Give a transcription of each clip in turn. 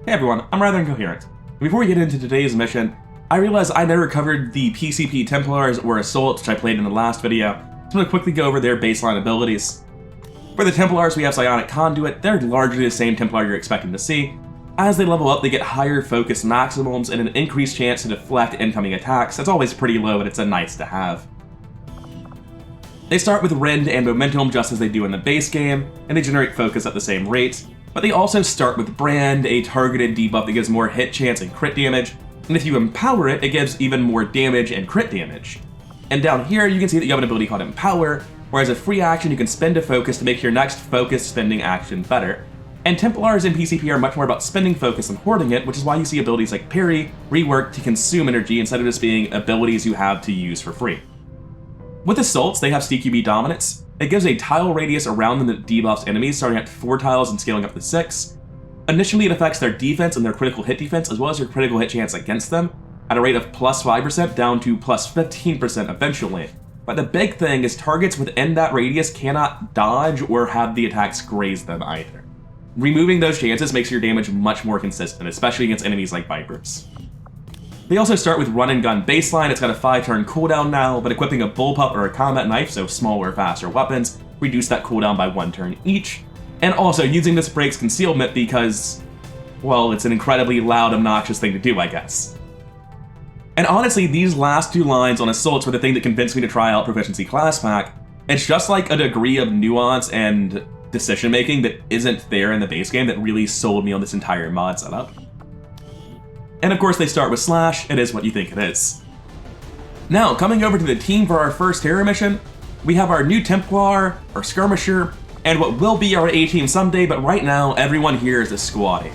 Hey everyone, I'm rather incoherent. Before we get into today's mission, I realized I never covered the PCP Templars or Assaults, which I played in the last video, so I'm going to quickly go over their baseline abilities. For the Templars, we have Psionic Conduit. They're largely the same Templar you're expecting to see. As they level up, they get higher focus maximums and an increased chance to deflect incoming attacks. That's always pretty low, but it's a nice to have. They start with Rend and Momentum just as they do in the base game, and they generate focus at the same rate. But they also start with Brand, a targeted debuff that gives more hit chance and crit damage, and if you empower it, it gives even more damage and crit damage. And down here, you can see that you have an ability called Empower, where as a free action you can spend a focus to make your next focus spending action better. And Templars in PCP are much more about spending focus and hoarding it, which is why you see abilities like Parry reworked to consume energy instead of just being abilities you have to use for free. With Assaults, they have CQB Dominance. It gives a tile radius around them that debuffs enemies, starting at 4 tiles and scaling up to 6. Initially, it affects their defense and their critical hit defense, as well as their critical hit chance against them, at a rate of plus 5% down to plus 15% eventually. But the big thing is targets within that radius cannot dodge or have the attacks graze them either. Removing those chances makes your damage much more consistent, especially against enemies like Vipers. They also start with Run and Gun baseline. It's got a 5-turn cooldown now, but equipping a bullpup or a combat knife, so smaller, faster weapons, reduce that cooldown by 1 turn each. And also, using this breaks concealment because, well, it's an incredibly loud, obnoxious thing to do, I guess. And honestly, these last 2 lines on Assaults were the thing that convinced me to try out Proficiency Class Pack. It's just like a degree of nuance and decision-making that isn't there in the base game that really sold me on this entire mod setup. And of course, they start with Slash. It is what you think it is. Now, coming over to the team for our first terror mission, we have our new Templar, our Skirmisher, and what will be our A-team someday, but right now, everyone here is a squatty.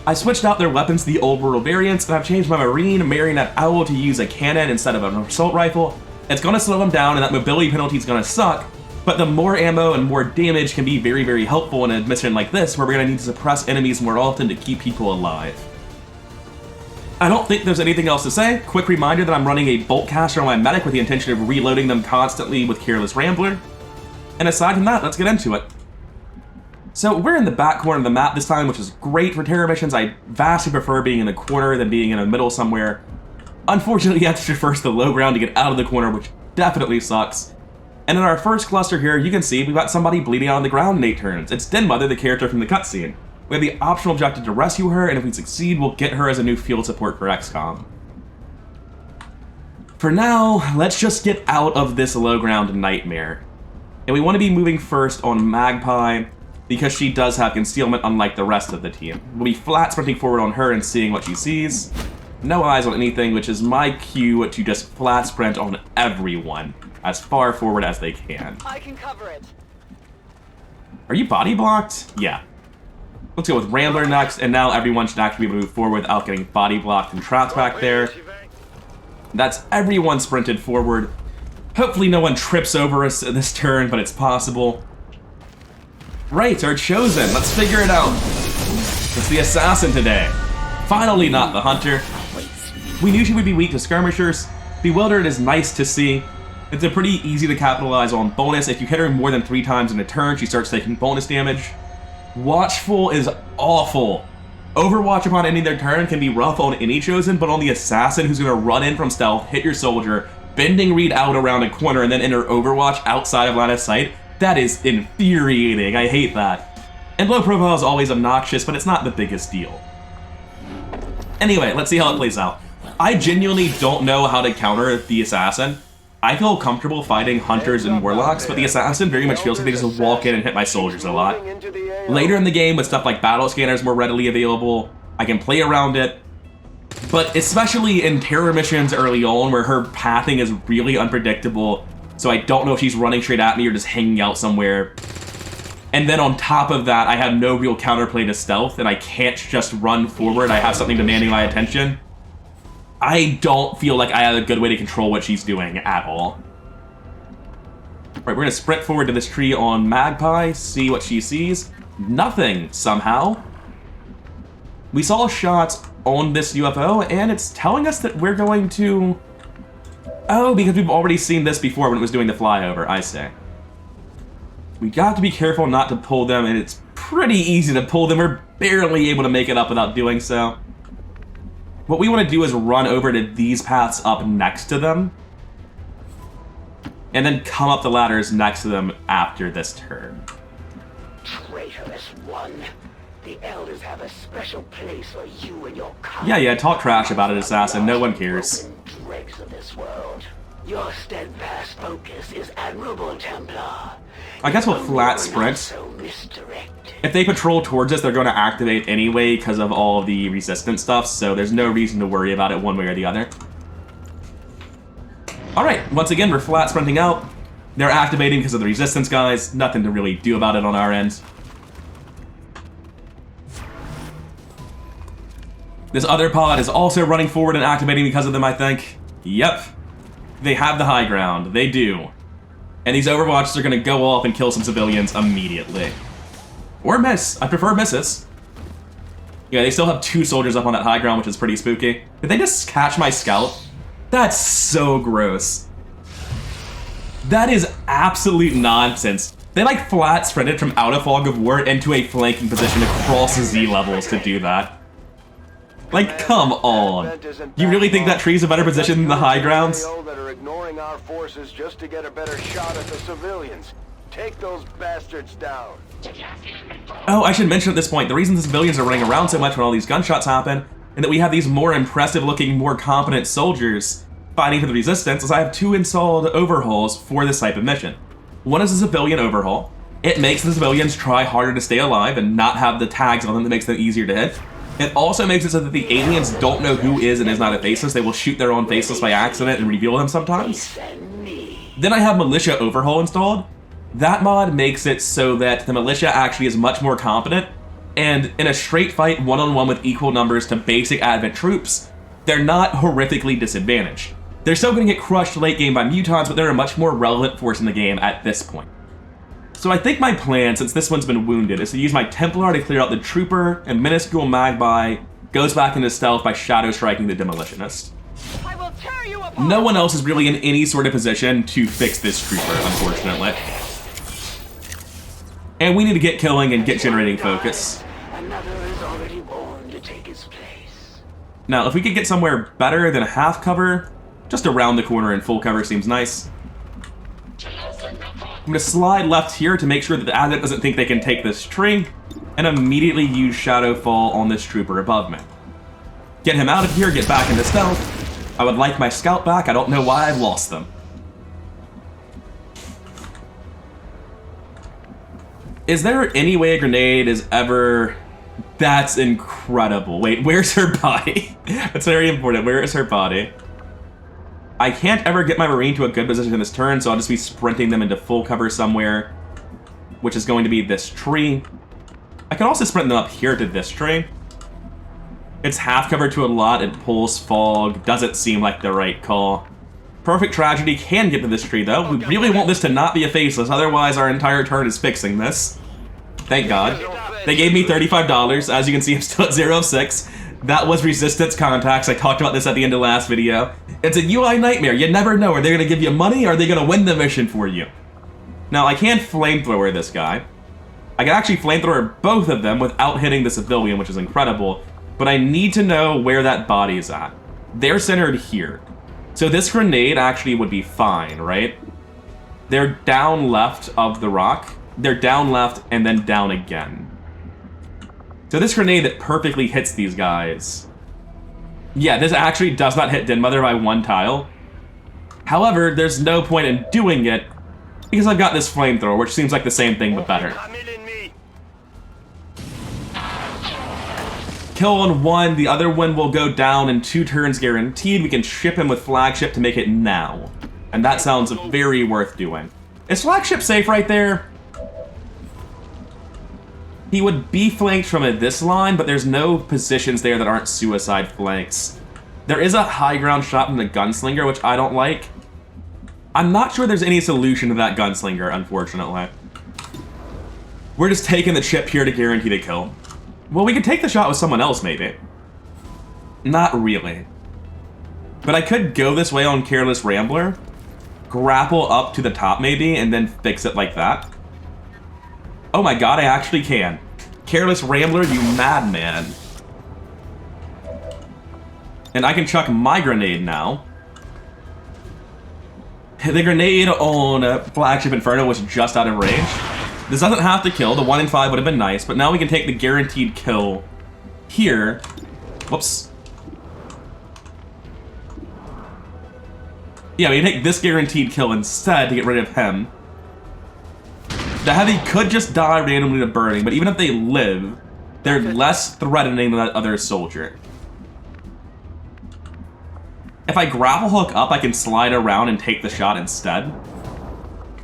I switched out their weapons to the old world variants, and I've changed my Marine Marionette Owl to use a cannon instead of an assault rifle. It's gonna slow them down, and that mobility penalty is gonna suck, but the more ammo and more damage can be very, very helpful in a mission like this, where we're gonna need to suppress enemies more often to keep people alive. I don't think there's anything else to say. Quick reminder that I'm running a bolt caster on my medic with the intention of reloading them constantly with Careless Rambler. And aside from that, let's get into it. So we're in the back corner of the map this time, which is great for terror missions. I vastly prefer being in the corner than being in the middle somewhere. Unfortunately, you have to traverse the low ground to get out of the corner, which definitely sucks. And in our first cluster here, you can see we've got somebody bleeding out on the ground in 8 turns. It's Den Mother, the character from the cutscene. We have the optional objective to rescue her, and if we succeed, we'll get her as a new field support for XCOM. For now, let's just get out of this low ground nightmare. And we want to be moving first on Magpie, because she does have concealment unlike the rest of the team. We'll be flat sprinting forward on her and seeing what she sees. No eyes on anything, which is my cue to just flat sprint on everyone, as far forward as they can. I can cover it. Are you body blocked? Yeah. Let's go with Rambler next, and now everyone should actually be able to move forward without getting body blocked and trapped back there. That's everyone sprinted forward. Hopefully no one trips over us this turn, but it's possible. Right, our chosen. Let's figure it out. It's the assassin today. Finally not the hunter. We knew she would be weak to skirmishers. Bewildered is nice to see. It's a pretty easy to capitalize on bonus. If you hit her more than 3 times in a turn, she starts taking bonus damage. Watchful is awful. Overwatch upon ending their turn can be rough on any chosen, but on the assassin who's going to run in from stealth, hit your soldier, bending read out around a corner, and then enter Overwatch outside of line of sight, that is infuriating. I hate that. And low profile is always obnoxious, but it's not the biggest deal. Anyway, let's see how it plays out. I genuinely don't know how to counter the assassin. I feel comfortable fighting hunters and warlocks, but the assassin very much feels like they just walk in and hit my soldiers a lot. Later in the game, with stuff like battle scanners more readily available, I can play around it. But especially in terror missions early on, where her pathing is really unpredictable, so I don't know if she's running straight at me or just hanging out somewhere. And then on top of that, I have no real counterplay to stealth, and I can't just run forward. I have something demanding my attention. I don't feel like I have a good way to control what she's doing at all. Right, we're gonna sprint forward to this tree on Magpie, see what she sees. Nothing, somehow. We saw shots on this UFO, and it's telling us that we're going to... Oh, because we've already seen this before when it was doing the flyover, I say. We got to be careful not to pull them, and it's pretty easy to pull them. We're barely able to make it up without doing so. What we want to do is run over to these paths up next to them, and then come up the ladders next to them after this turn. Traitorous one. The elders have a special place for you and your Yeah, talk trash about it, assassin. No one cares. Dregs of this world. Your steadfast focus is admirable, Templar. I guess we'll flat sprint. If they patrol towards us, they're going to activate anyway because of all of the resistance stuff, so there's no reason to worry about it one way or the other. Alright, once again, we're flat sprinting out. They're activating because of the resistance, guys. Nothing to really do about it on our end. This other pod is also running forward and activating because of them, I think. Yep. They have the high ground. They do. And these Overwatches are going to go off and kill some civilians immediately. Or miss. I prefer misses. Yeah, they still have 2 soldiers up on that high ground, which is pretty spooky. Did they just catch my scout? That's so gross. That is absolute nonsense. They like flat sprinted from out of fog of war into a flanking position across the Z levels to do that. Like, come on. You really think that tree's a better position than the high grounds? That are ignoring our forces just to get a better shot at the civilians. Take those bastards down. Oh, I should mention at this point, the reason the civilians are running around so much when all these gunshots happen, and that we have these more impressive looking, more competent soldiers fighting for the resistance, is I have 2 installed overhauls for this type of mission. One is a civilian overhaul. It makes the civilians try harder to stay alive and not have the tags on them that makes them easier to hit. It also makes it so that the aliens don't know who is and is not a faceless. They will shoot their own faceless by accident and reveal them sometimes. Then I have Militia Overhaul installed. That mod makes it so that the militia actually is much more competent, and in a straight fight one-on-one with equal numbers to basic Advent troops, they're not horrifically disadvantaged. They're still going to get crushed late game by mutons, but they're a much more relevant force in the game at this point. So I think my plan, since this one's been wounded, is to use my Templar to clear out the Trooper, and minuscule Magpie goes back into stealth by shadow striking the Demolitionist. I will tear you apart. No one else is really in any sort of position to fix this Trooper, unfortunately. And we need to get killing and get generating focus. Another is already born to take his place. Now, if we could get somewhere better than half cover, just around the corner in full cover seems nice. I'm going to slide left here to make sure that the Advent doesn't think they can take this tree, and immediately use Shadow Fall on this Trooper above me. Get him out of here, get back into stealth. I would like my scout back, I don't know why I've lost them. Is there any way a grenade is ever... That's incredible. Wait, where's her body? That's very important. Where is her body? I can't ever get my Marine to a good position in this turn, so I'll just be sprinting them into full cover somewhere, which is going to be this tree. I can also sprint them up here to this tree. It's half cover to a lot, it pulls fog, doesn't seem like the right call. Perfect Tragedy can get to this tree, though. We really want this to not be a faceless, otherwise our entire turn is fixing this. Thank God. They gave me $35. As you can see, I'm still at 0 of 6. That was resistance contacts. I talked about this at the end of the last video. It's a UI nightmare. You never know. Are they going to give you money, or are they going to win the mission for you? Now, I can flamethrower this guy. I can actually flamethrower both of them without hitting the civilian, which is incredible. But I need to know where that body is at. They're centered here. So this grenade actually would be fine, right? They're down left of the rock. They're down left and then down again. So this grenade that perfectly hits these guys. Yeah, this actually does not hit Den Mother by 1 tile. However, there's no point in doing it because I've got this flamethrower, which seems like the same thing but better. Kill on 1, the other one will go down in 2 turns guaranteed. We can ship him with flagship to make it now. And that sounds very worth doing. Is flagship safe right there? He would be flanked from this line, but there's no positions there that aren't suicide flanks. There is a high ground shot from the gunslinger, which I don't like. I'm not sure there's any solution to that gunslinger, unfortunately. We're just taking the chip here to guarantee the kill. Well, we could take the shot with someone else, maybe. Not really. But I could go this way on Careless Rambler, grapple up to the top maybe, and then fix it like that. Oh my god, I actually can. Careless Rambler, you madman. And I can chuck my grenade now. The grenade on Flagship Inferno was just out of range. This doesn't have to kill. The 1 in 5 would have been nice, but now we can take the guaranteed kill here. Whoops. Yeah, we can take this guaranteed kill instead to get rid of him. The Heavy could just die randomly to burning, but even if they live, they're less threatening than that other soldier. If I grapple hook up, I can slide around and take the shot instead.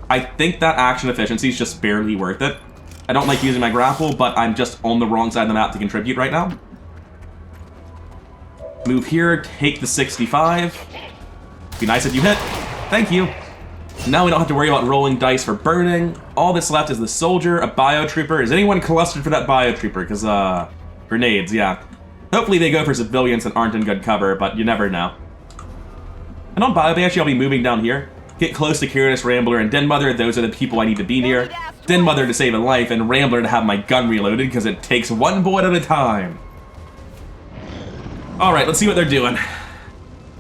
I think that action efficiency is just barely worth it. I don't like using my grapple, but I'm just on the wrong side of the map to contribute right now. Move here, take the 65. Be nice if you hit. Thank you. Now we don't have to worry about rolling dice for burning. All that's left is the soldier, a biotrooper. Is anyone clustered for that biotrooper? Because, grenades, yeah. Hopefully they go for civilians that aren't in good cover, but you never know. And on Biobanshee, I'll be moving down here. Get close to Careless Rambler and Den Mother. Those are the people I need to be near. Den Mother to save a life, and Rambler to have my gun reloaded, because it takes one bullet at a time. Alright, let's see what they're doing.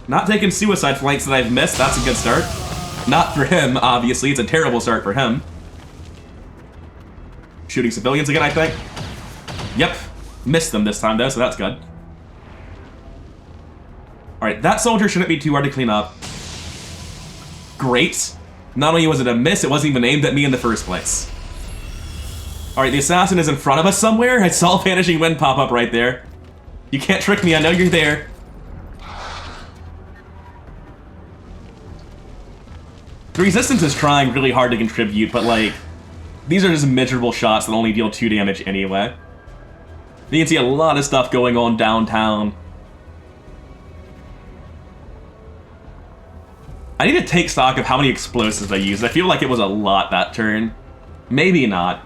Not taking suicide flanks that I've missed. That's a good start. Not for him, obviously. It's a terrible start for him. Shooting civilians again, I think. Yep. Missed them this time, though, so that's good. Alright, that soldier shouldn't be too hard to clean up. Great. Not only was it a miss, it wasn't even aimed at me in the first place. Alright, the assassin is in front of us somewhere. I saw Vanishing Wind pop up right there. You can't trick me, I know you're there. The Resistance is trying really hard to contribute, but like, these are just miserable shots that only deal 2 damage anyway. You can see a lot of stuff going on downtown. I need to take stock of how many explosives I used. I feel like it was a lot that turn. Maybe not.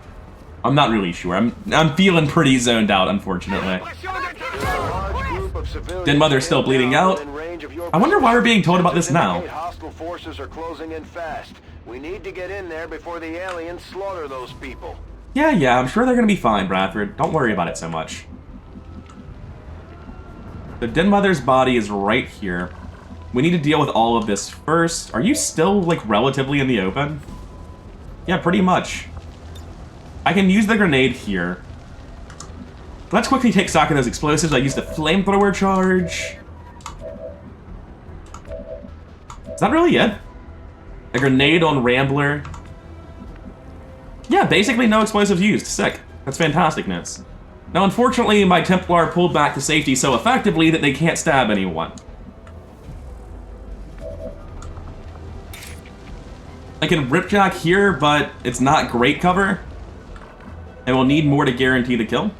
I'm not really sure. I'm feeling pretty zoned out, unfortunately. Den Mother's still bleeding out. I wonder why we're being told about this now. Hostile forces are closing in fast. We need to get in there before the aliens slaughter those people. Yeah, I'm sure they're gonna be fine, Bradford. Don't worry about it so much. The Den Mother's body is right here. We need to deal with all of this first. Are you still, like, relatively in the open? Yeah, pretty much. I can use the grenade here. Let's quickly take stock of those explosives. I used the flamethrower charge. Is that really it? A grenade on Rambler. Yeah, basically no explosives used. Sick. That's fantasticness. Now, unfortunately, my Templar pulled back to safety so effectively that they can't stab anyone. I can ripjack here, but it's not great cover. And we'll need more to guarantee the kill.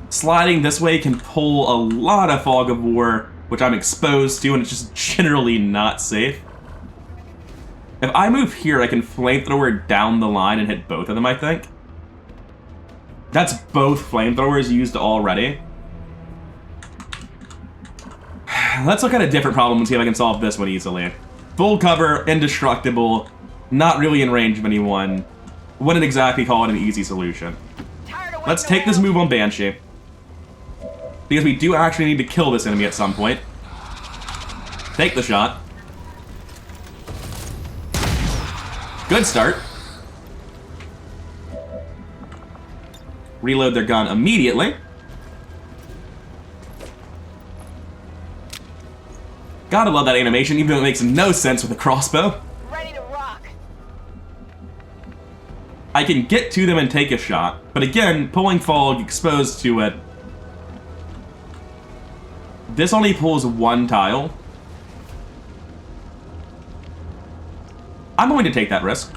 Sliding this way can pull a lot of Fog of War, which I'm exposed to, and it's just generally not safe. If I move here, I can flamethrower down the line and hit both of them, I think. That's both flamethrowers used already. Let's look at a different problem and see if I can solve this one easily. Full cover, indestructible, not really in range of anyone. Wouldn't exactly call it an easy solution. Let's take this move on Banshee. Because we do actually need to kill this enemy at some point. Take the shot. Good start. Reload their gun immediately. Gotta love that animation, even though it makes no sense with a crossbow. Ready to rock. I can get to them and take a shot, but again, pulling fog exposed to it. This only pulls one tile. I'm going to take that risk.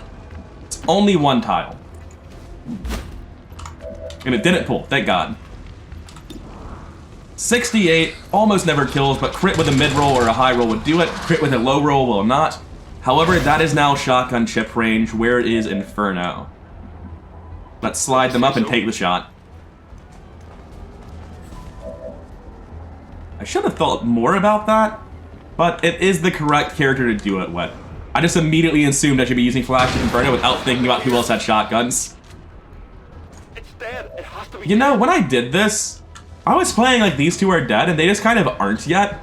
It's only one tile. And it didn't pull, thank God. 68, almost never kills, but crit with a mid-roll or a high roll would do it. Crit with a low roll will not. However, that is now shotgun chip range. Where is Inferno? Let's slide them up and take the shot. I should have thought more about that, but it is the correct character to do it with. I just immediately assumed I should be using Flagship Inferno without thinking about who else had shotguns. You know, when I did this, I was playing like these two are dead, and they just kind of aren't yet.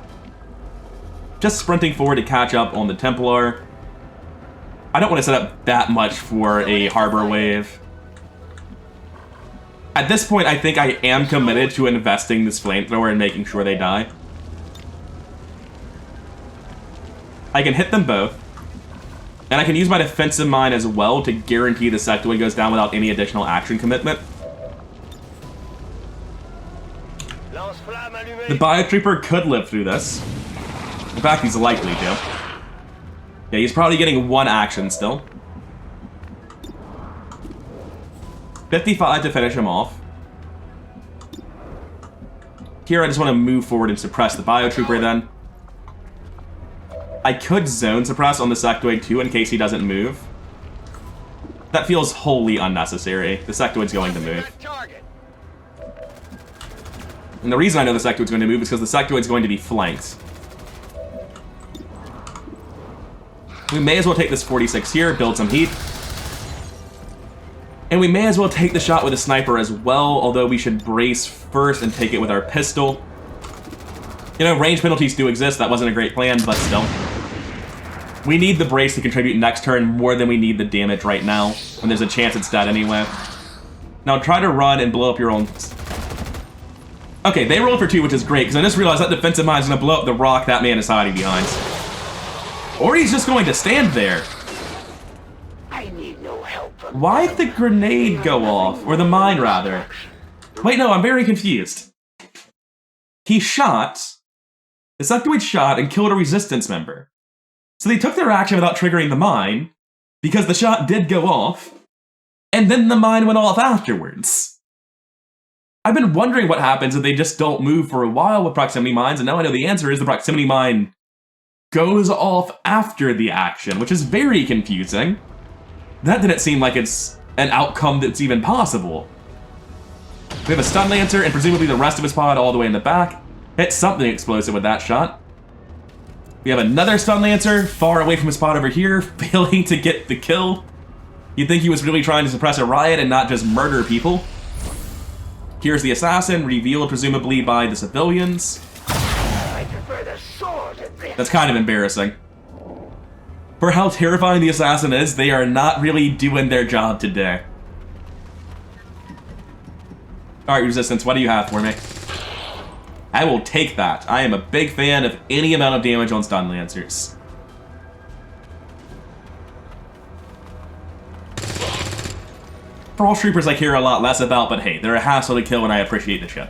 Just sprinting forward to catch up on the Templar. I don't want to set up that much for a harbor wave. At this point, I think I am committed to investing this flamethrower and making sure they die. I can hit them both. And I can use my defensive mine as well to guarantee the sectoid goes down without any additional action commitment. The Biotrooper could live through this. In fact, he's likely to. Yeah, he's probably getting one action still. 55 to finish him off. Here, I just want to move forward and suppress the Biotrooper then. I could zone suppress on the sectoid too in case he doesn't move. That feels wholly unnecessary. The sectoid's going to move. And the reason I know the sectoid's going to move is because the sectoid's going to be flanked. We may as well take this 46 here, build some heat. And we may as well take the shot with a sniper as well, although we should brace first and take it with our pistol. You know, range penalties do exist, that wasn't a great plan, but still. We need the brace to contribute next turn more than we need the damage right now, when there's a chance it's dead anyway. Now try to run and blow up your own... Okay, they rolled for 2, which is great, because I just realized that defensive mine is going to blow up the rock that man is hiding behind. Or he's just going to stand there. I need no help from Why'd the grenade go off? Or the mine, rather. Wait, no, I'm very confused. He shot... The sectoid shot and killed a resistance member. So they took their action without triggering the mine, because the shot did go off, and then the mine went off afterwards. I've been wondering what happens if they just don't move for a while with proximity mines, and now I know the answer is the proximity mine goes off after the action, which is very confusing. That didn't seem like it's an outcome that's even possible. We have a stun lancer, and presumably the rest of his pod all the way in the back. Hit something explosive with that shot. We have another stun lancer, far away from his spot over here, failing to get the kill. You'd think he was really trying to suppress a riot and not just murder people. Here's the assassin, revealed presumably by the civilians. I prefer the sword to this. That's kind of embarrassing. For how terrifying the assassin is, they are not really doing their job today. Alright, Resistance, what do you have for me? I will take that. I am a big fan of any amount of damage on stun lancers. Frost Troopers I care a lot less about, but hey, they're a hassle to kill and I appreciate the chip.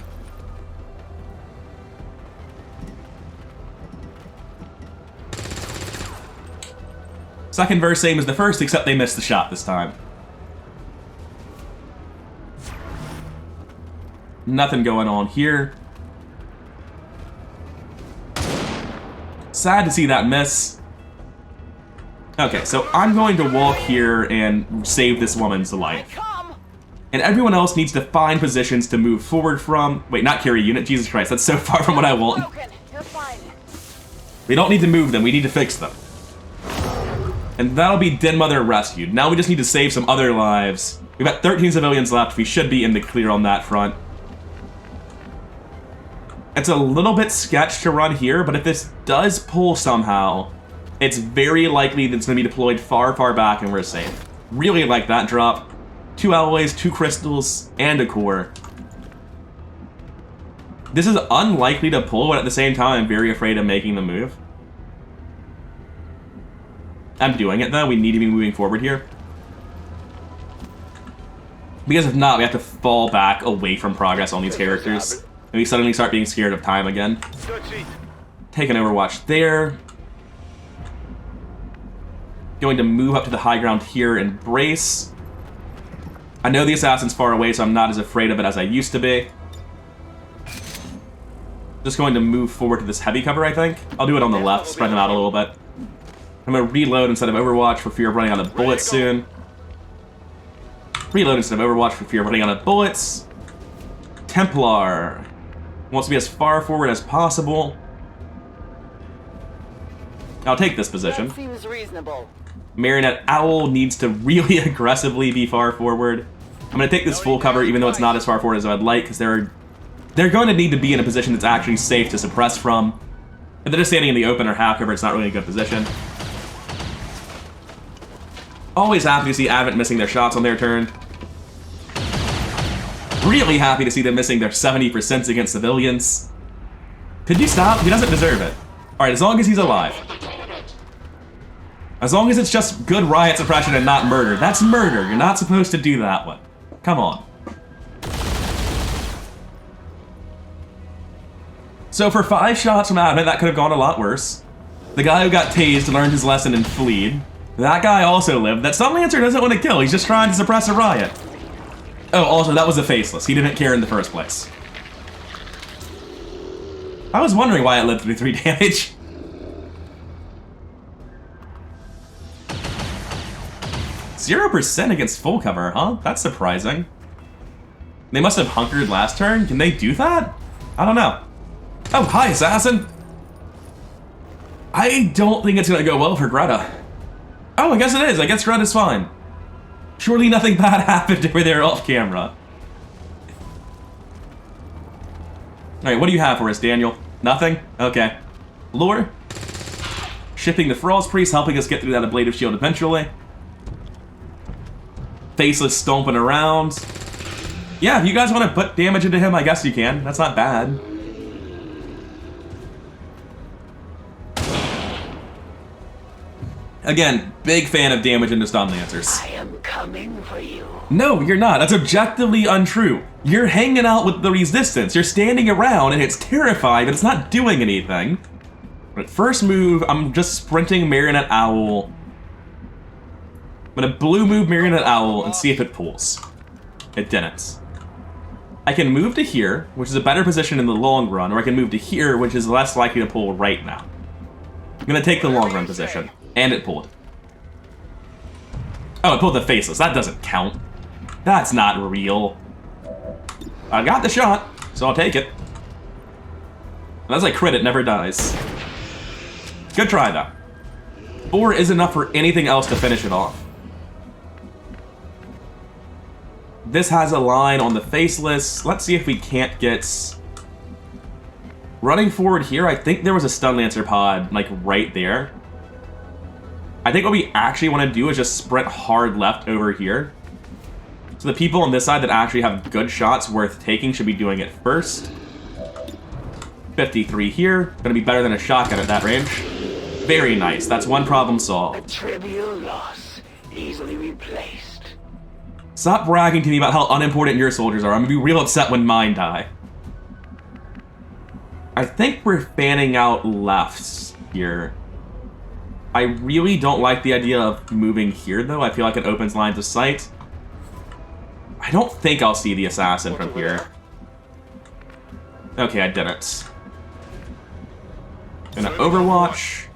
Second verse, same as the first, except they missed the shot this time. Nothing going on here. Sad to see that miss. Okay, so I'm going to walk here and save this woman's life. And everyone else needs to find positions to move forward from. Wait, not carry unit. Jesus Christ, that's so far from what I want. We don't need to move them, we need to fix them. And that'll be Den Mother rescued. Now we just need to save some other lives. We've got 13 civilians left. We should be in the clear on that front. It's a little bit sketch to run here, but if this does pull somehow, it's very likely that it's going to be deployed far, far back and we're safe. Really like that drop. 2 alloys, 2 crystals, and a core. This is unlikely to pull, but at the same time, I'm very afraid of making the move. I'm doing it though, we need to be moving forward here. Because if not, we have to fall back away from progress on these characters. And we suddenly start being scared of time again. Take an Overwatch there. Going to move up to the high ground here and brace. I know the assassin's far away, so I'm not as afraid of it as I used to be. Just going to move forward to this heavy cover, I think. I'll do it on the left, spread them out a little bit. I'm going to reload instead of Overwatch for fear of running out of bullets soon. Reload instead of Overwatch for fear of running out of bullets. Templar wants to be as far forward as possible. I'll take this position. That seems reasonable. Marionette Owl needs to really aggressively be far forward. I'm going to take this full cover, even though it's not as far forward as I'd like, because they're going to need to be in a position that's actually safe to suppress from. If they're just standing in the open or half cover, it's not really a good position. Always happy to see Advent missing their shots on their turn. Really happy to see them missing their 70% against civilians. Could you stop? He doesn't deserve it. Alright, as long as he's alive. As long as it's just good riot suppression and not murder. That's murder. You're not supposed to do that one. Come on. So for 5 shots from Advent, that could have gone a lot worse. The guy who got tased learned his lesson and fled. That guy also lived. That Sunlancer doesn't want to kill. He's just trying to suppress a riot. Oh, also, that was a faceless. He didn't care in the first place. I was wondering why it lived through 3 damage. %0 against full cover, huh? That's surprising. They must have hunkered last turn. Can they do that? I don't know. Oh, hi, Assassin. I don't think it's gonna go well for Greta. Oh, I guess it is. I guess Greta's fine. Surely nothing bad happened over there off camera. Alright, what do you have for us, Daniel? Nothing? Okay. Lure. Shipping the Frost Priest, helping us get through that ablative shield eventually. Faceless stomping around. Yeah, if you guys want to put damage into him, I guess you can. That's not bad. Again, big fan of damage into stun lancers. I am coming for you. No, you're not. That's objectively untrue. You're hanging out with the resistance. You're standing around and it's terrified, but it's not doing anything. But first move, I'm just sprinting Marionette Owl. I'm gonna blue move Marionette Owl and see if it pulls. It didn't. I can move to here, which is a better position in the long run, or I can move to here, which is less likely to pull right now. I'm gonna take the long run position. And it pulled. Oh, it pulled the faceless. That doesn't count. That's not real. I got the shot, so I'll take it. That's like crit, it never dies. Good try, though. 4 is enough for anything else to finish it off. This has a line on the faceless. Let's see if we can't get... Running forward here, I think there was a Stun Lancer pod, like, right there. I think what we actually want to do is just sprint hard left over here. So the people on this side that actually have good shots worth taking should be doing it first. 53 here. Gonna be better than a shotgun at that range. Very nice. That's one problem A solved. trivial loss, easily replaced. Stop bragging to me about how unimportant your soldiers are. I'm gonna be real upset when mine die. I think we're fanning out left here. I really don't like the idea of moving here, though. I feel like it opens lines of sight. I don't think I'll see the assassin from here. Okay, I didn't. Gonna Overwatch.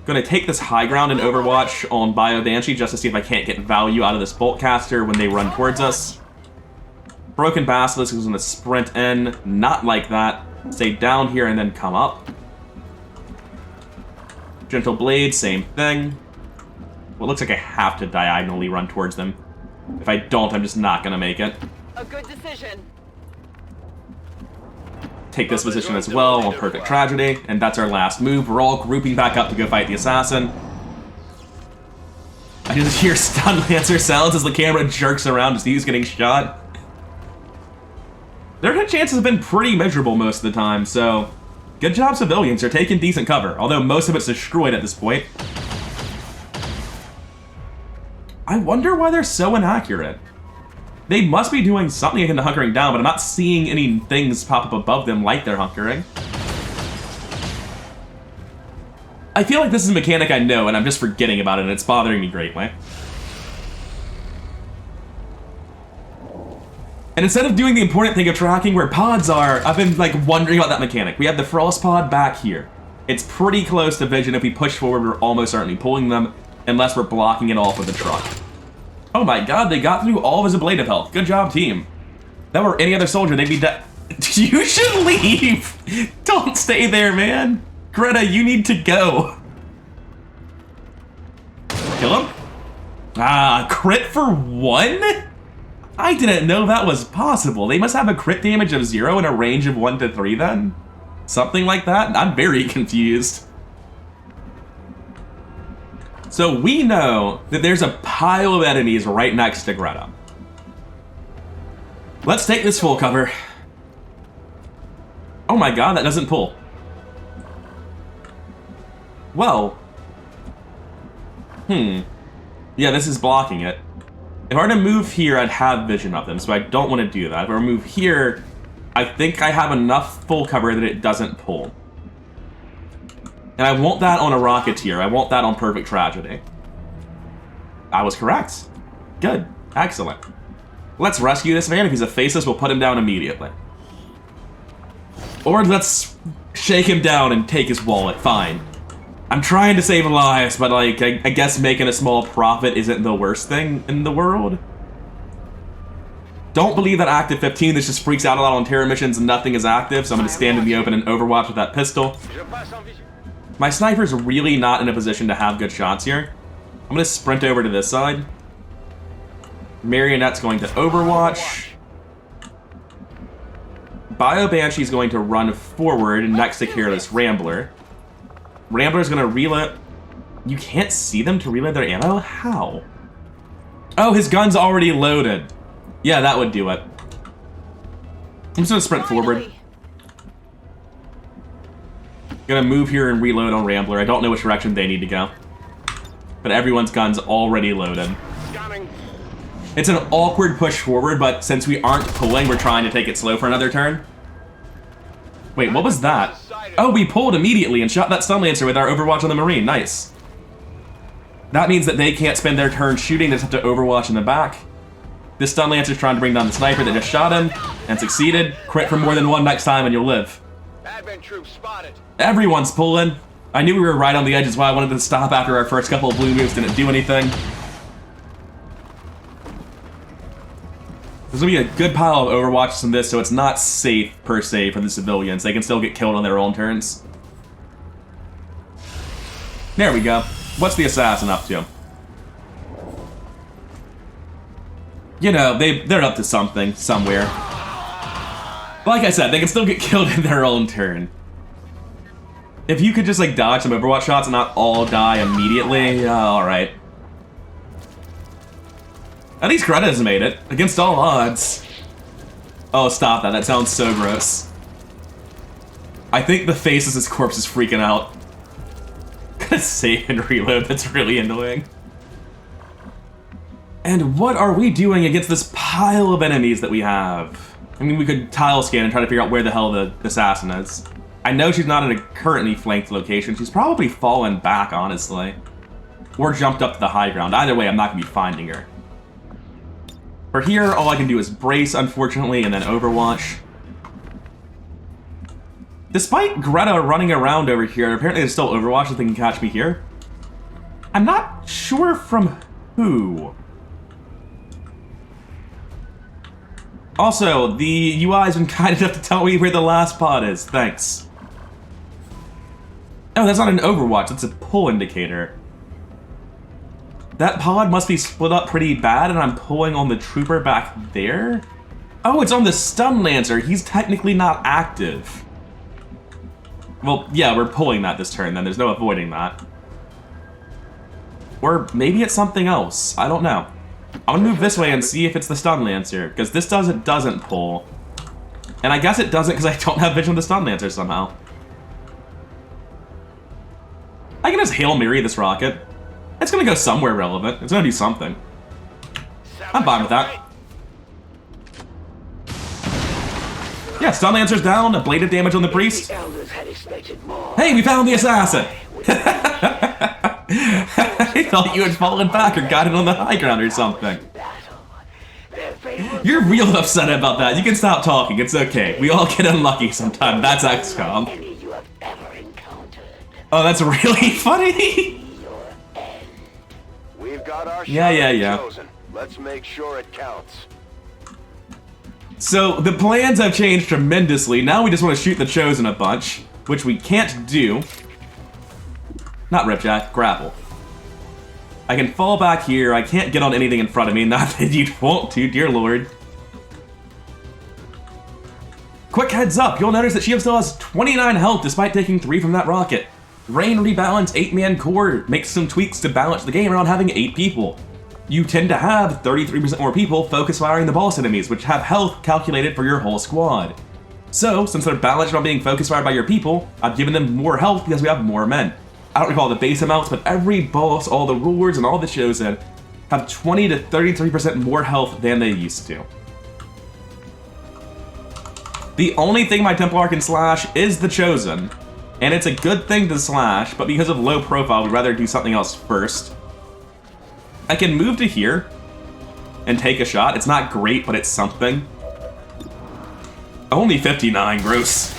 Gonna take this high ground in Overwatch on Bio Banshee just to see if I can't get value out of this Bolt Caster when they run towards us. Broken Basilisk is gonna sprint in. Not like that. Stay down here and then come up. Gentle Blade, same thing. Well, it looks like I have to diagonally run towards them. If I don't, I'm just not gonna make it. A good decision. Take this position as well on Perfect Tragedy, and that's our last move. We're all grouping back up to go fight the assassin. I just hear Stun Lancer sounds as the camera jerks around to see who's getting shot. Their hit chances have been pretty miserable most of the time, so... Good job, civilians. You're taking decent cover, although most of it's destroyed at this point. I wonder why they're so inaccurate. They must be doing something akin to hunkering down, but I'm not seeing any things pop up above them like they're hunkering. I feel like this is a mechanic I know, and I'm just forgetting about it, and it's bothering me greatly. And instead of doing the important thing of tracking where pods are, I've been, like, wondering about that mechanic. We have the Frost pod back here. It's pretty close to vision. If we push forward, we're almost certainly pulling them, unless we're blocking it off with the truck. Oh my god, they got through all of his ablative health. Good job, team. If that were any other soldier, they'd be dead. You should leave! Don't stay there, man. Greta, you need to go. Kill him? Ah, crit for 1? I didn't know that was possible. They must have a crit damage of 0 and a range of 1 to 3 then? Something like that? I'm very confused. So we know that there's a pile of enemies right next to Greta. Let's take this full cover. Oh my god, that doesn't pull. Well. Yeah, this is blocking it. If I were to move here, I'd have vision of them, so I don't want to do that. If I were to move here, I think I have enough full cover that it doesn't pull. And I want that on a Rocketeer. I want that on Perfect Tragedy. I was correct. Good. Excellent. Let's rescue this man. If he's a faceless, we'll put him down immediately. Or let's shake him down and take his wallet. Fine. I'm trying to save lives, but like, I guess making a small profit isn't the worst thing in the world. Don't believe that active 15, this just freaks out a lot on terror missions and nothing is active, so I'm gonna stand in the open and overwatch with that pistol. My sniper's really not in a position to have good shots here. I'm gonna sprint over to this side. Marionette's going to overwatch. Bio Banshee's going to run forward next to Careless Rambler. Rambler's gonna reload. You can't see them to reload their ammo? How? Oh, his gun's already loaded. Yeah, that would do it. I'm just gonna sprint forward. Gonna move here and reload on Rambler. I don't know which direction they need to go. But everyone's gun's already loaded. It's an awkward push forward, but since we aren't pulling, we're trying to take it slow for another turn. Wait, what was that? Oh, we pulled immediately and shot that stun lancer with our overwatch on the Marine. Nice. That means that they can't spend their turn shooting, they just have to overwatch in the back. This stun lancer's trying to bring down the sniper that just shot him and succeeded. Crit for more than one next time and you'll live. Advent troops spotted. Everyone's pulling. I knew we were right on the edge, is why I wanted to stop after our first couple of blue moves didn't do anything. There's gonna be a good pile of overwatches in this, so it's not safe, per se, for the civilians. They can still get killed on their own turns. There we go. What's the assassin up to? You know, they're up to something, somewhere. Like I said, they can still get killed in their own turn. If you could just, like, dodge some overwatch shots and not all die immediately, alright. At least Greta's made it, against all odds. Oh, stop that. That sounds so gross. I think the Faceless' corpse is freaking out. Gotta save and reload, that's really annoying. And what are we doing against this pile of enemies that we have? I mean, we could tile scan and try to figure out where the hell the assassin is. I know she's not in a currently flanked location. She's probably fallen back, honestly. Or jumped up to the high ground. Either way, I'm not gonna be finding her. For here, all I can do is brace, unfortunately, and then overwatch. Despite Greta running around over here, apparently there's still overwatch if they can catch me here. I'm not sure from who. Also, the UI's been kind enough to tell me where the last pod is. Thanks. Oh, that's not an overwatch, that's a pull indicator. That pod must be split up pretty bad, and I'm pulling on the trooper back there? Oh, it's on the stun lancer. He's technically not active. Well, yeah, we're pulling that this turn, then. There's no avoiding that. Or maybe it's something else. I don't know. I'm gonna move this way and see if it's the stun lancer, because this doesn't pull. And I guess it doesn't because I don't have vision of the stun lancer somehow. I can just Hail Mary this rocket. It's gonna go somewhere relevant. It's gonna do something. I'm fine with that. Yeah, stun lancer's down, ablative damage on the priest. Hey, we found the assassin! I thought you had fallen back or got it on the high ground or something. You're real upset about that. You can stop talking, it's okay. We all get unlucky sometimes. That's XCOM. Oh, that's really funny. We've got our Yeah. chosen. Let's make sure it counts. So, the plans have changed tremendously. Now we just want to shoot the Chosen a bunch, which we can't do. Not Ripjack, grapple. I can fall back here. I can't get on anything in front of me. Not that you'd want to, dear lord. Quick heads up, you'll notice that she still has 29 health despite taking 3 from that rocket. Rain Rebalance 8-man core makes some tweaks to balance the game around having 8 people. You tend to have 33% more people focus firing the boss enemies, which have health calculated for your whole squad. So, since they're balanced around being focus fired by your people, I've given them more health because we have more men. I don't recall the base amounts, but every boss, all the rewards, and all the chosen have 20 to 33% more health than they used to. The only thing my Templar can slash is the chosen, and it's a good thing to slash, but because of low profile, we'd rather do something else first. I can move to here and take a shot. It's not great, but it's something. Only 59, gross.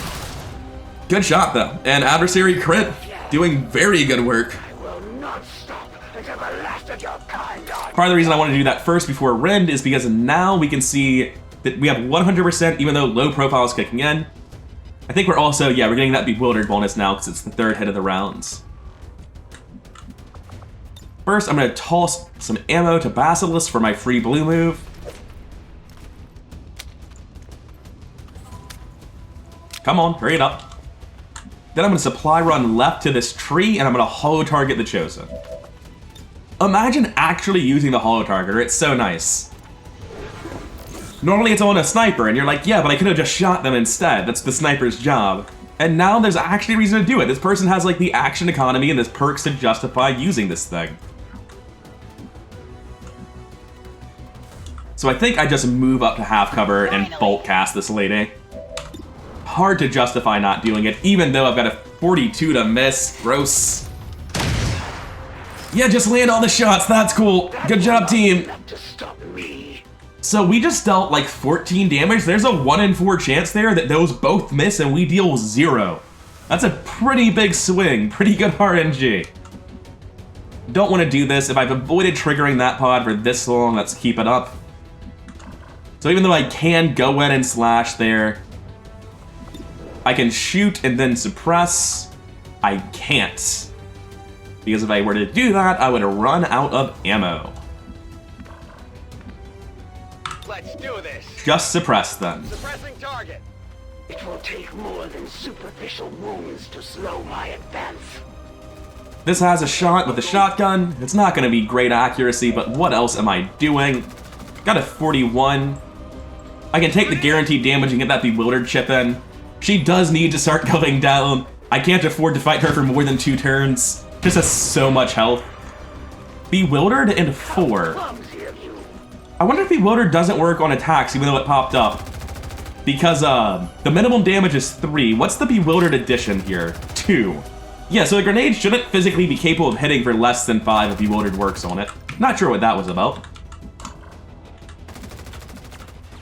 Good shot, though. And adversary crit, doing very good work. I will not stop until the last of your kind are... Part of the reason I wanted to do that first before Rend is because now we can see that we have 100% even though low profile is kicking in. I think we're also, yeah, we're getting that Bewildered bonus now because it's the 3rd hit of the rounds. First, I'm going to toss some ammo to Basilisk for my free blue move. Come on, hurry it up. Then I'm going to supply run left to this tree, and I'm going to holo target the Chosen. Imagine actually using the holo targeter, it's so nice. Normally it's on a sniper, and you're like, yeah, but I could have just shot them instead. That's the sniper's job. And now there's actually a reason to do it. This person has like the action economy and this perks to justify using this thing. So I think I just move up to half cover and bolt cast this lady. Hard to justify not doing it, even though I've got a 42 to miss. Gross. Yeah, just land all the shots. That's cool. Good job, team. So we just dealt like 14 damage. There's a 1 in 4 chance there that those both miss and we deal 0. That's a pretty big swing. Pretty good RNG. Don't want to do this. If I've avoided triggering that pod for this long, let's keep it up. So even though I can go in and slash there, I can shoot and then suppress. I can't. Because if I were to do that, I would run out of ammo. Let's do this. Just suppress them. Suppressing target. It will take more than superficial wounds to slow my advance. This has a shot with a shotgun. It's not going to be great accuracy, but what else am I doing? Got a 41. I can take the guaranteed damage and get that Bewildered chip in. She does need to start going down. I can't afford to fight her for more than 2 turns. Just has so much health. Bewildered and 4. I wonder if Bewildered doesn't work on attacks even though it popped up. Because the minimum damage is 3. What's the Bewildered addition here? 2. Yeah, so a grenade shouldn't physically be capable of hitting for less than 5 if Bewildered works on it. Not sure what that was about.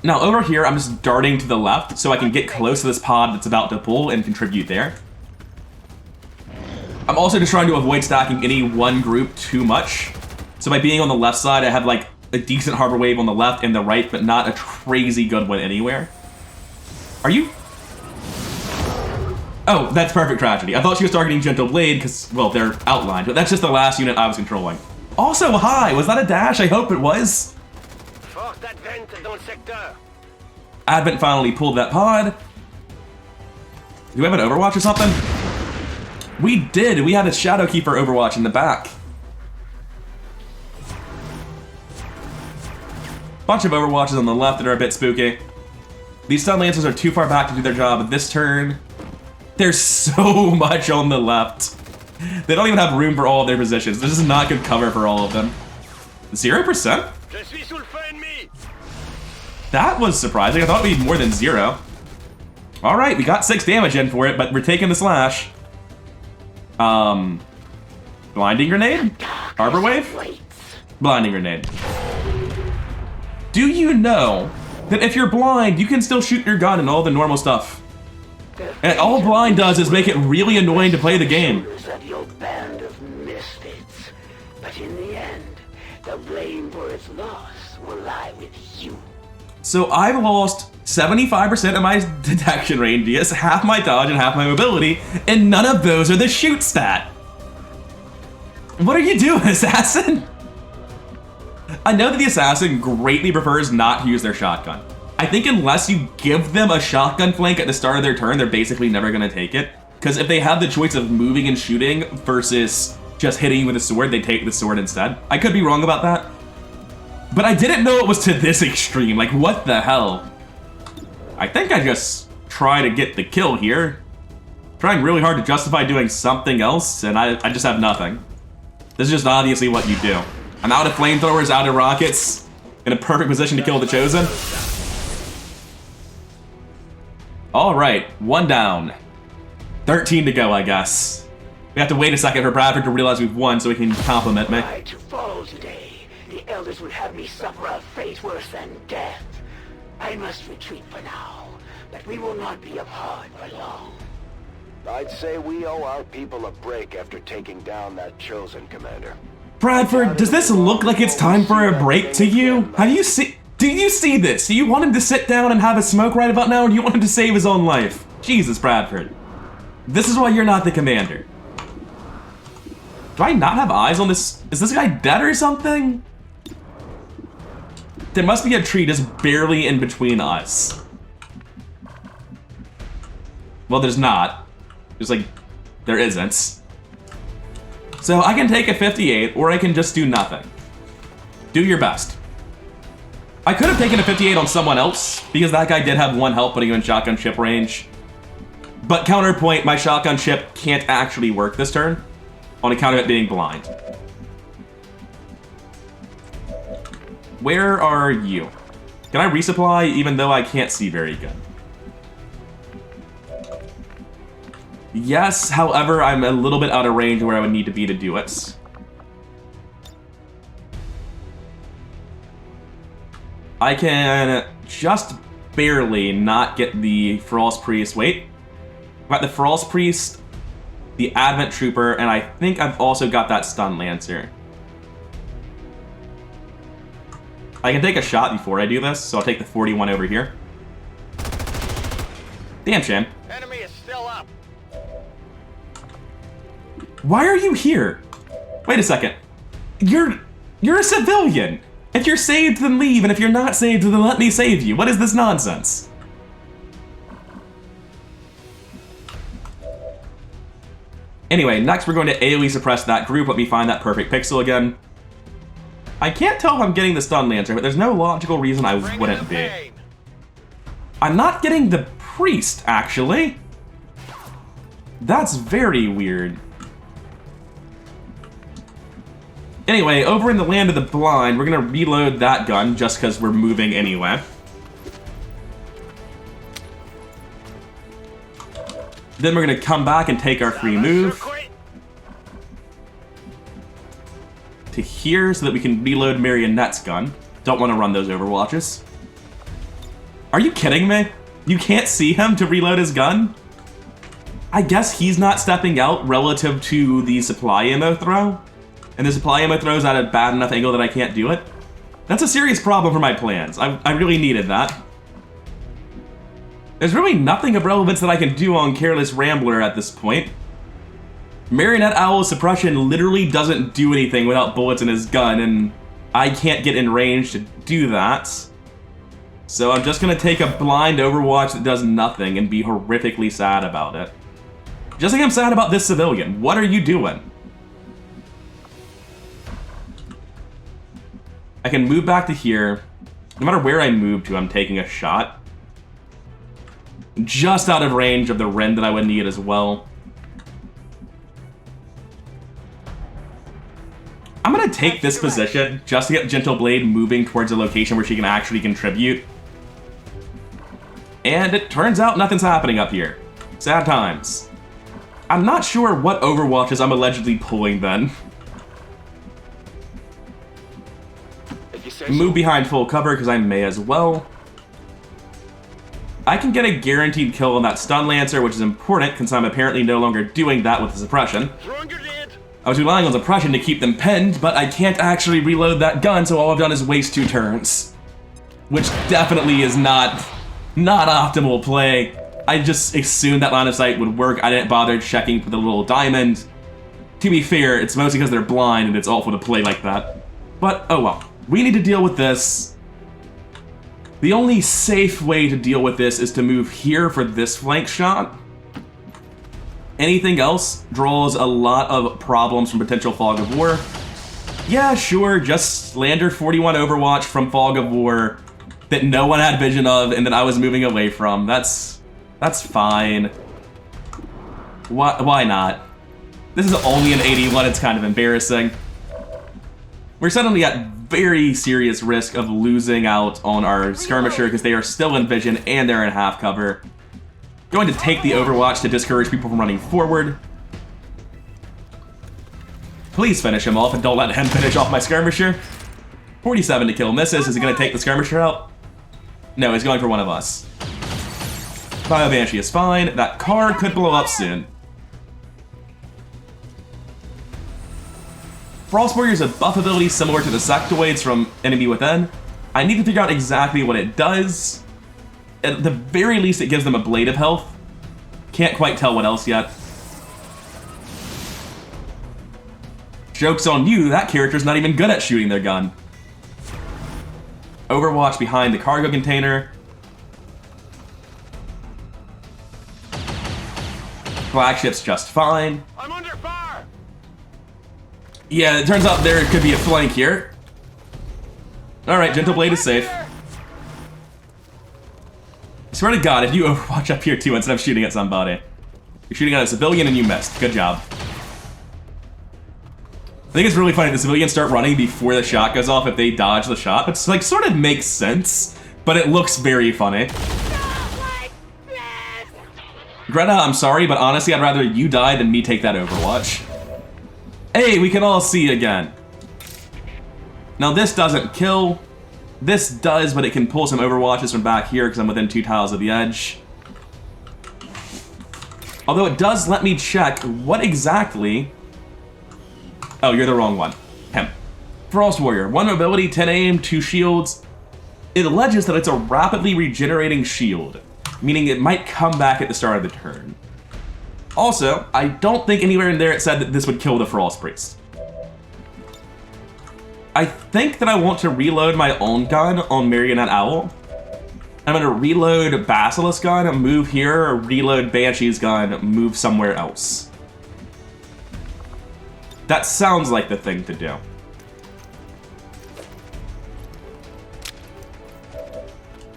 Now over here, I'm just darting to the left so I can get close to this pod that's about to pull and contribute there. I'm also just trying to avoid stacking any one group too much. So by being on the left side, I have like a decent harbor wave on the left and the right, but not a crazy good one anywhere. Are you? Oh, that's Perfect Tragedy. I thought she was targeting Gentle Blade because, well, they're outlined, but that's just the last unit I was controlling. Also, hi, was that a dash? I hope it was. Advent finally pulled that pod. Do we have an Overwatch or something? We did. We had a Shadow Keeper Overwatch in the back. Bunch of Overwatches on the left that are a bit spooky. These Stun Lancers are too far back to do their job this turn. There's so much on the left. They don't even have room for all of their positions. This is not good cover for all of them. 0%? That was surprising. I thought we'd more than 0. Alright, we got 6 damage in for it, but we're taking the slash. Blinding Grenade? Harbor Wave? Blinding Grenade. Do you know that if you're blind, you can still shoot your gun and all the normal stuff? And all blind does is make it really annoying to play the game. Band of misfits, but in the end, the blame for its loss will lie with you. So I've lost 75% of my detection radius, half my dodge, and half my mobility, and none of those are the shoot stat. What are you doing, Assassin? I know that the assassin greatly prefers not to use their shotgun. I think unless you give them a shotgun flank at the start of their turn, they're basically never gonna take it. Because if they have the choice of moving and shooting versus just hitting you with a sword, they take the sword instead. I could be wrong about that. But I didn't know it was to this extreme. Like, what the hell? I think I just try to get the kill here. Trying really hard to justify doing something else, and I just have nothing. This is just obviously what you do. I'm out of flamethrowers, out of rockets, in a perfect position to kill the Chosen. Alright, 1 down. 13 to go, I guess. We have to wait a second for Bradford to realize we've won so he can compliment me. To fall today, the elders would have me suffer a fate worse than death. I must retreat for now, but we will not be apart for long. I'd say we owe our people a break after taking down that Chosen, Commander. Bradford, does this look like it's time for a break to you? Do you see this? Do you want him to sit down and have a smoke right about now, or do you want him to save his own life? Jesus, Bradford. This is why you're not the commander. Do I not have eyes on this? Is this guy dead or something? There must be a tree just barely in between us. Well, there's not. There's like, there isn't. So I can take a 58, or I can just do nothing. Do your best. I could have taken a 58 on someone else, because that guy did have 1 health putting him in shotgun ship range. But counterpoint, my shotgun ship can't actually work this turn, on account of it being blind. Where are you? Can I resupply, even though I can't see very good? Yes, however, I'm a little bit out of range where I would need to be to do it. I can just barely not get the Frost Priest. Wait. I've got the Frost Priest, the Advent Trooper, and I think I've also got that Stun Lancer. I can take a shot before I do this, so I'll take the 41 over here. Damn shame. Enemy is still up. Why are you here? Wait a second. You're a civilian. If you're saved, then leave, and if you're not saved, then let me save you. What is this nonsense? Anyway, next we're going to AoE suppress that group. Let me find that perfect pixel again. I can't tell if I'm getting the Stun Lancer, but there's no logical reason I wouldn't be. I'm not getting the Priest, actually. That's very weird. Anyway, over in the Land of the Blind, we're gonna reload that gun just because we're moving anyway. Then we're gonna come back and take our free move to here so that we can reload Marionette's gun. Don't want to run those overwatches. Are you kidding me? You can't see him to reload his gun? I guess he's not stepping out relative to the supply ammo throw? And the supply ammo throws at a bad enough angle that I can't do it? That's a serious problem for my plans. I really needed that. There's really nothing of relevance that I can do on Careless Rambler at this point. Marionette Owl's suppression literally doesn't do anything without bullets in his gun, and I can't get in range to do that. So I'm just gonna take a blind overwatch that does nothing and be horrifically sad about it. Just like I'm sad about this civilian. What are you doing? I can move back to here. No matter where I move to, I'm taking a shot. Just out of range of the Ren that I would need as well. I'm gonna take this position just to get Gentle Blade moving towards a location where she can actually contribute. And it turns out nothing's happening up here. Sad times. I'm not sure what overwatches I'm allegedly pulling then. Move behind full cover because I may as well. I can get a guaranteed kill on that Stun Lancer, which is important since I'm apparently no longer doing that with the suppression. I was relying on suppression to keep them pinned, but I can't actually reload that gun, so all I've done is waste 2 turns. Which definitely is not optimal play. I just assumed that line of sight would work. I didn't bother checking for the little diamond. To be fair, it's mostly because they're blind and it's awful to play like that. But, oh well. We need to deal with this. The only safe way to deal with this is to move here for this flank shot. Anything else draws a lot of problems from potential Fog of War. Yeah, sure, just Lander 41 Overwatch from Fog of War that no one had vision of and that I was moving away from. That's fine. Why not? This is only an 81, it's kind of embarrassing. We're suddenly at very serious risk of losing out on our skirmisher because they are still in vision and they're in half cover. Going to take the Overwatch to discourage people from running forward. Please finish him off and don't let him finish off my skirmisher. 47 to kill misses. Is he going to take the skirmisher out? No, he's going for one of us. Bio Banshee is fine. That car could blow up soon. Frost Warrior is a buff ability similar to the Sectoids from Enemy Within. I need to figure out exactly what it does. At the very least, it gives them a blade of health. Can't quite tell what else yet. Joke's on you, that character's not even good at shooting their gun. Overwatch behind the cargo container. Flagship's just fine. I'm under fire! Yeah, it turns out there could be a flank here. Alright, Gentle Blade is safe. I swear to God, if you Overwatch up here too instead of shooting at somebody. You're shooting at a civilian and you missed. Good job. I think it's really funny the civilians start running before the shot goes off if they dodge the shot. It's like sort of makes sense, but it looks very funny. Greta, I'm sorry, but honestly, I'd rather you die than me take that Overwatch. Hey, we can all see again. Now this doesn't kill. This does, but it can pull some Overwatches from back here because I'm within 2 tiles of the edge. Although it does let me check what exactly... Oh, you're the wrong one. Him. Frost Warrior. 1 mobility, 10 aim, 2 shields. It alleges that it's a rapidly regenerating shield, meaning it might come back at the start of the turn. Also, I don't think anywhere in there it said that this would kill the Frost Priest. I think that I want to reload my own gun on Marionette Owl. I'm gonna reload Basilisk gun, move here, or reload Banshee's gun, move somewhere else. That sounds like the thing to do.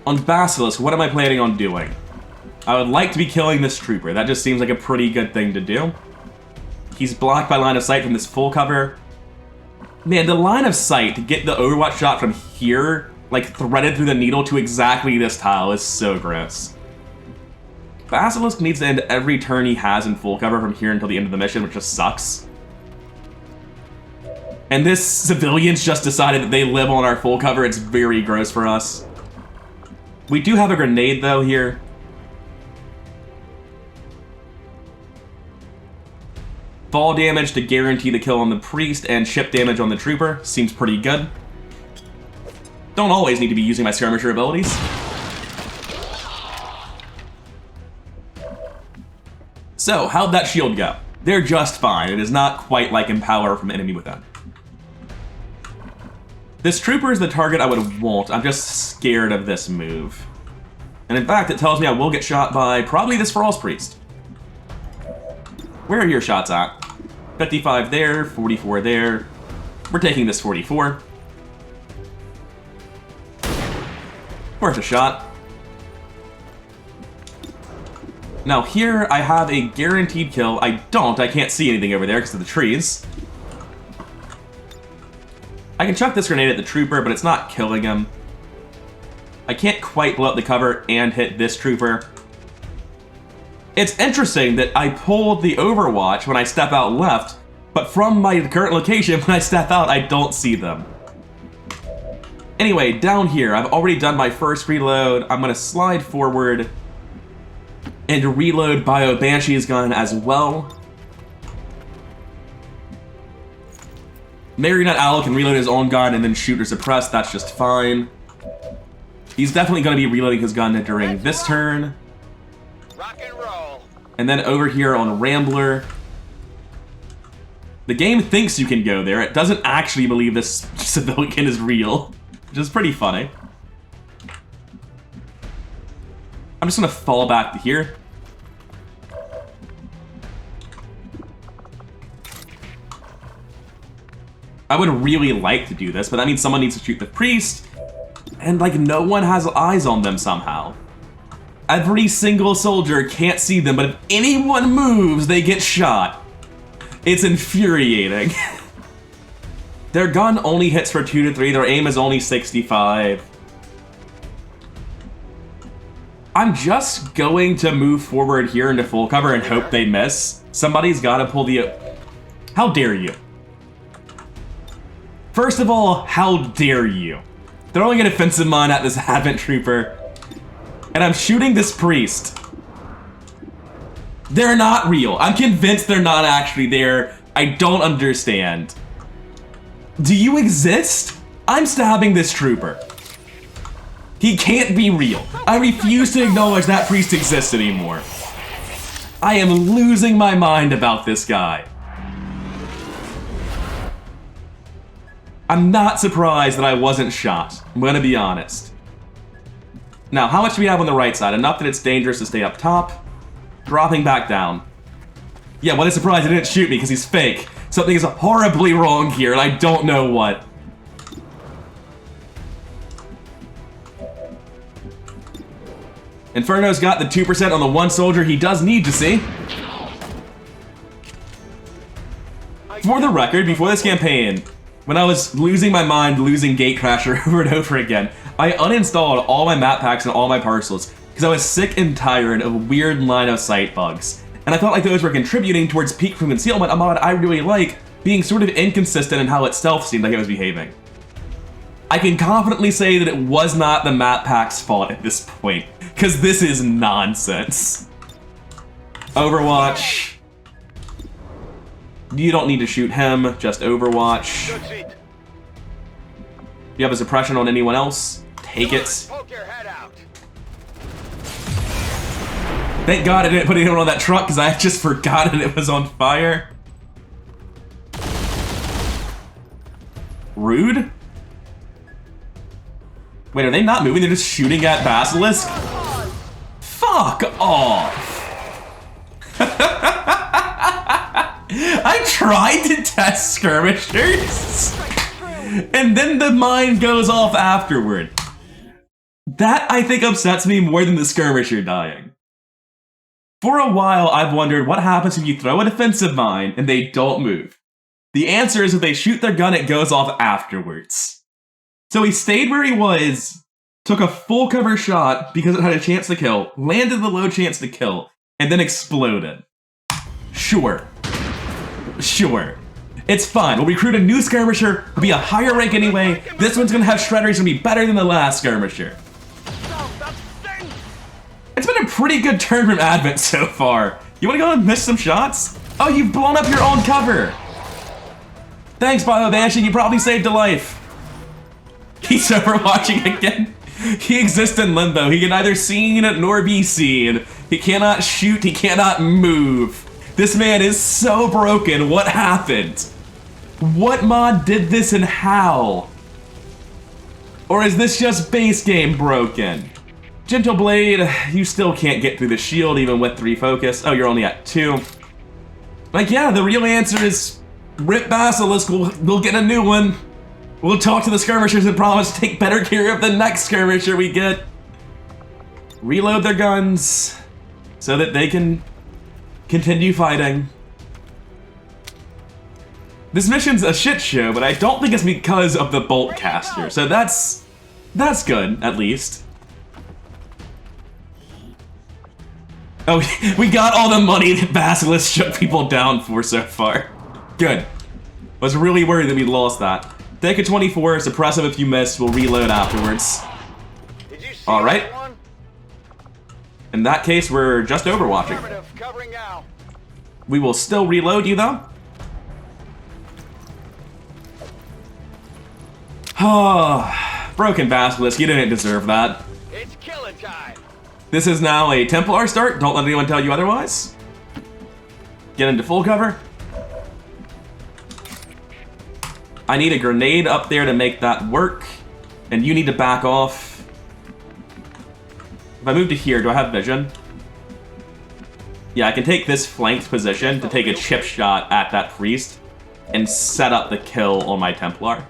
On Basilisk, what am I planning on doing? I would like to be killing this trooper. That just seems like a pretty good thing to do. He's blocked by line of sight from this full cover. Man, the line of sight to get the Overwatch shot from here, like threaded through the needle to exactly this tile, is so gross. Basilisk needs to end every turn he has in full cover from here until the end of the mission, which just sucks. And this civilians just decided that they live on our full cover. It's very gross for us. We do have a grenade, though, here. Fall damage to guarantee the kill on the priest and chip damage on the trooper. Seems pretty good. Don't always need to be using my skirmisher abilities. So, how'd that shield go? They're just fine. It is not quite like Empower from Enemy Within. This trooper is the target I would want. I'm just scared of this move. And in fact, it tells me I will get shot by probably this Frost Priest. Where are your shots at? 55 there, 44 there. We're taking this 44. Worth a shot. Now here, I have a guaranteed kill. I can't see anything over there because of the trees. I can chuck this grenade at the trooper, but it's not killing him. I can't quite blow up the cover and hit this trooper. It's interesting that I pulled the Overwatch when I step out left, but from my current location, when I step out, I don't see them. Anyway, down here, I've already done my first reload. I'm gonna slide forward and reload Bio Banshee's gun as well. Marionette Owl can reload his own gun and then shoot or suppress, that's just fine. He's definitely going to be reloading his gun during this turn. Rock and roll. And then over here on Rambler, The game thinks you can go there. It doesn't actually believe this civilian is real, which is pretty funny. I'm just gonna fall back to here. I would really like to do this, but that means someone needs to shoot the priest, and like no one has eyes on them somehow. Every single soldier can't see them, but if anyone moves, they get shot. It's infuriating. Their gun only hits for 2 to 3, their aim is only 65. I'm just going to move forward here into full cover and hope they miss. Somebody's gotta pull the... How dare you? First of all, how dare you? Throwing an offensive mine at this Advent Trooper. And I'm shooting this priest. They're not real. I'm convinced they're not actually there. I don't understand. Do you exist? I'm stabbing this trooper. He can't be real. I refuse to acknowledge that priest exists anymore. I am losing my mind about this guy. I'm not surprised that I wasn't shot. I'm gonna be honest. Now, how much do we have on the right side? Enough that it's dangerous to stay up top. Dropping back down. Yeah, what a surprise he didn't shoot me because he's fake. Something is horribly wrong here and I don't know what. Inferno's got the 2% on the one soldier he does need to see. For the record, before this campaign, when I was losing my mind, losing Gatecrasher over and over again, I uninstalled all my map packs and all my parcels because I was sick and tired of weird line of sight bugs. And I felt like those were contributing towards Peek from Concealment, a mod I really like, being sort of inconsistent in how itself seemed like it was behaving. I can confidently say that it was not the map pack's fault at this point, because this is nonsense. Overwatch. You don't need to shoot him, just Overwatch. You have a suppression on anyone else? Take it. Thank God I didn't put anyone on that truck because I just forgotten it was on fire. Rude? Wait, are they not moving? They're just shooting at Basilisk? Fuck off! I tried to test skirmishers, and then the mine goes off afterward. That, I think, upsets me more than the skirmisher dying. For a while, I've wondered what happens if you throw a defensive mine and they don't move. The answer is if they shoot their gun, it goes off afterwards. So he stayed where he was, took a full cover shot because it had a chance to kill, landed the low chance to kill, and then exploded. Sure. Sure. It's fine. We'll recruit a new skirmisher, he'll be a higher rank anyway. This one's gonna have shredder, he's gonna be better than the last skirmisher. It's been a pretty good turn from Advent so far. You wanna go and miss some shots? Oh, you've blown up your own cover. Thanks, Bio Banshee, you probably saved a life. He's overwatching again. He exists in limbo. He can neither seen nor be seen. He cannot shoot, he cannot move. This man is so broken. What happened? What mod did this and how? Or is this just base game broken? Gentle Blade, you still can't get through the shield even with 3 focus. Oh, you're only at 2. Like, yeah, the real answer is rip Basilisk, we'll get a new one. We'll talk to the skirmishers and promise to take better care of the next skirmisher we get. Reload their guns so that they can continue fighting. This mission's a shit show, but I don't think it's because of the bolt caster, so that's good, at least. Oh, we got all the money that Basilisk shut people down for so far. Good. Was really worried that we lost that. Take a 24, suppressive if you miss, we'll reload afterwards. Alright. In that case, we're just overwatching. We will still reload you, though. Oh, broken Basilisk, you didn't deserve that. It's killing time. This is now a Templar start, don't let anyone tell you otherwise. Get into full cover. I need a grenade up there to make that work. And you need to back off. If I move to here, do I have vision? Yeah, I can take this flanked position to take a chip shot at that priest and set up the kill on my Templar.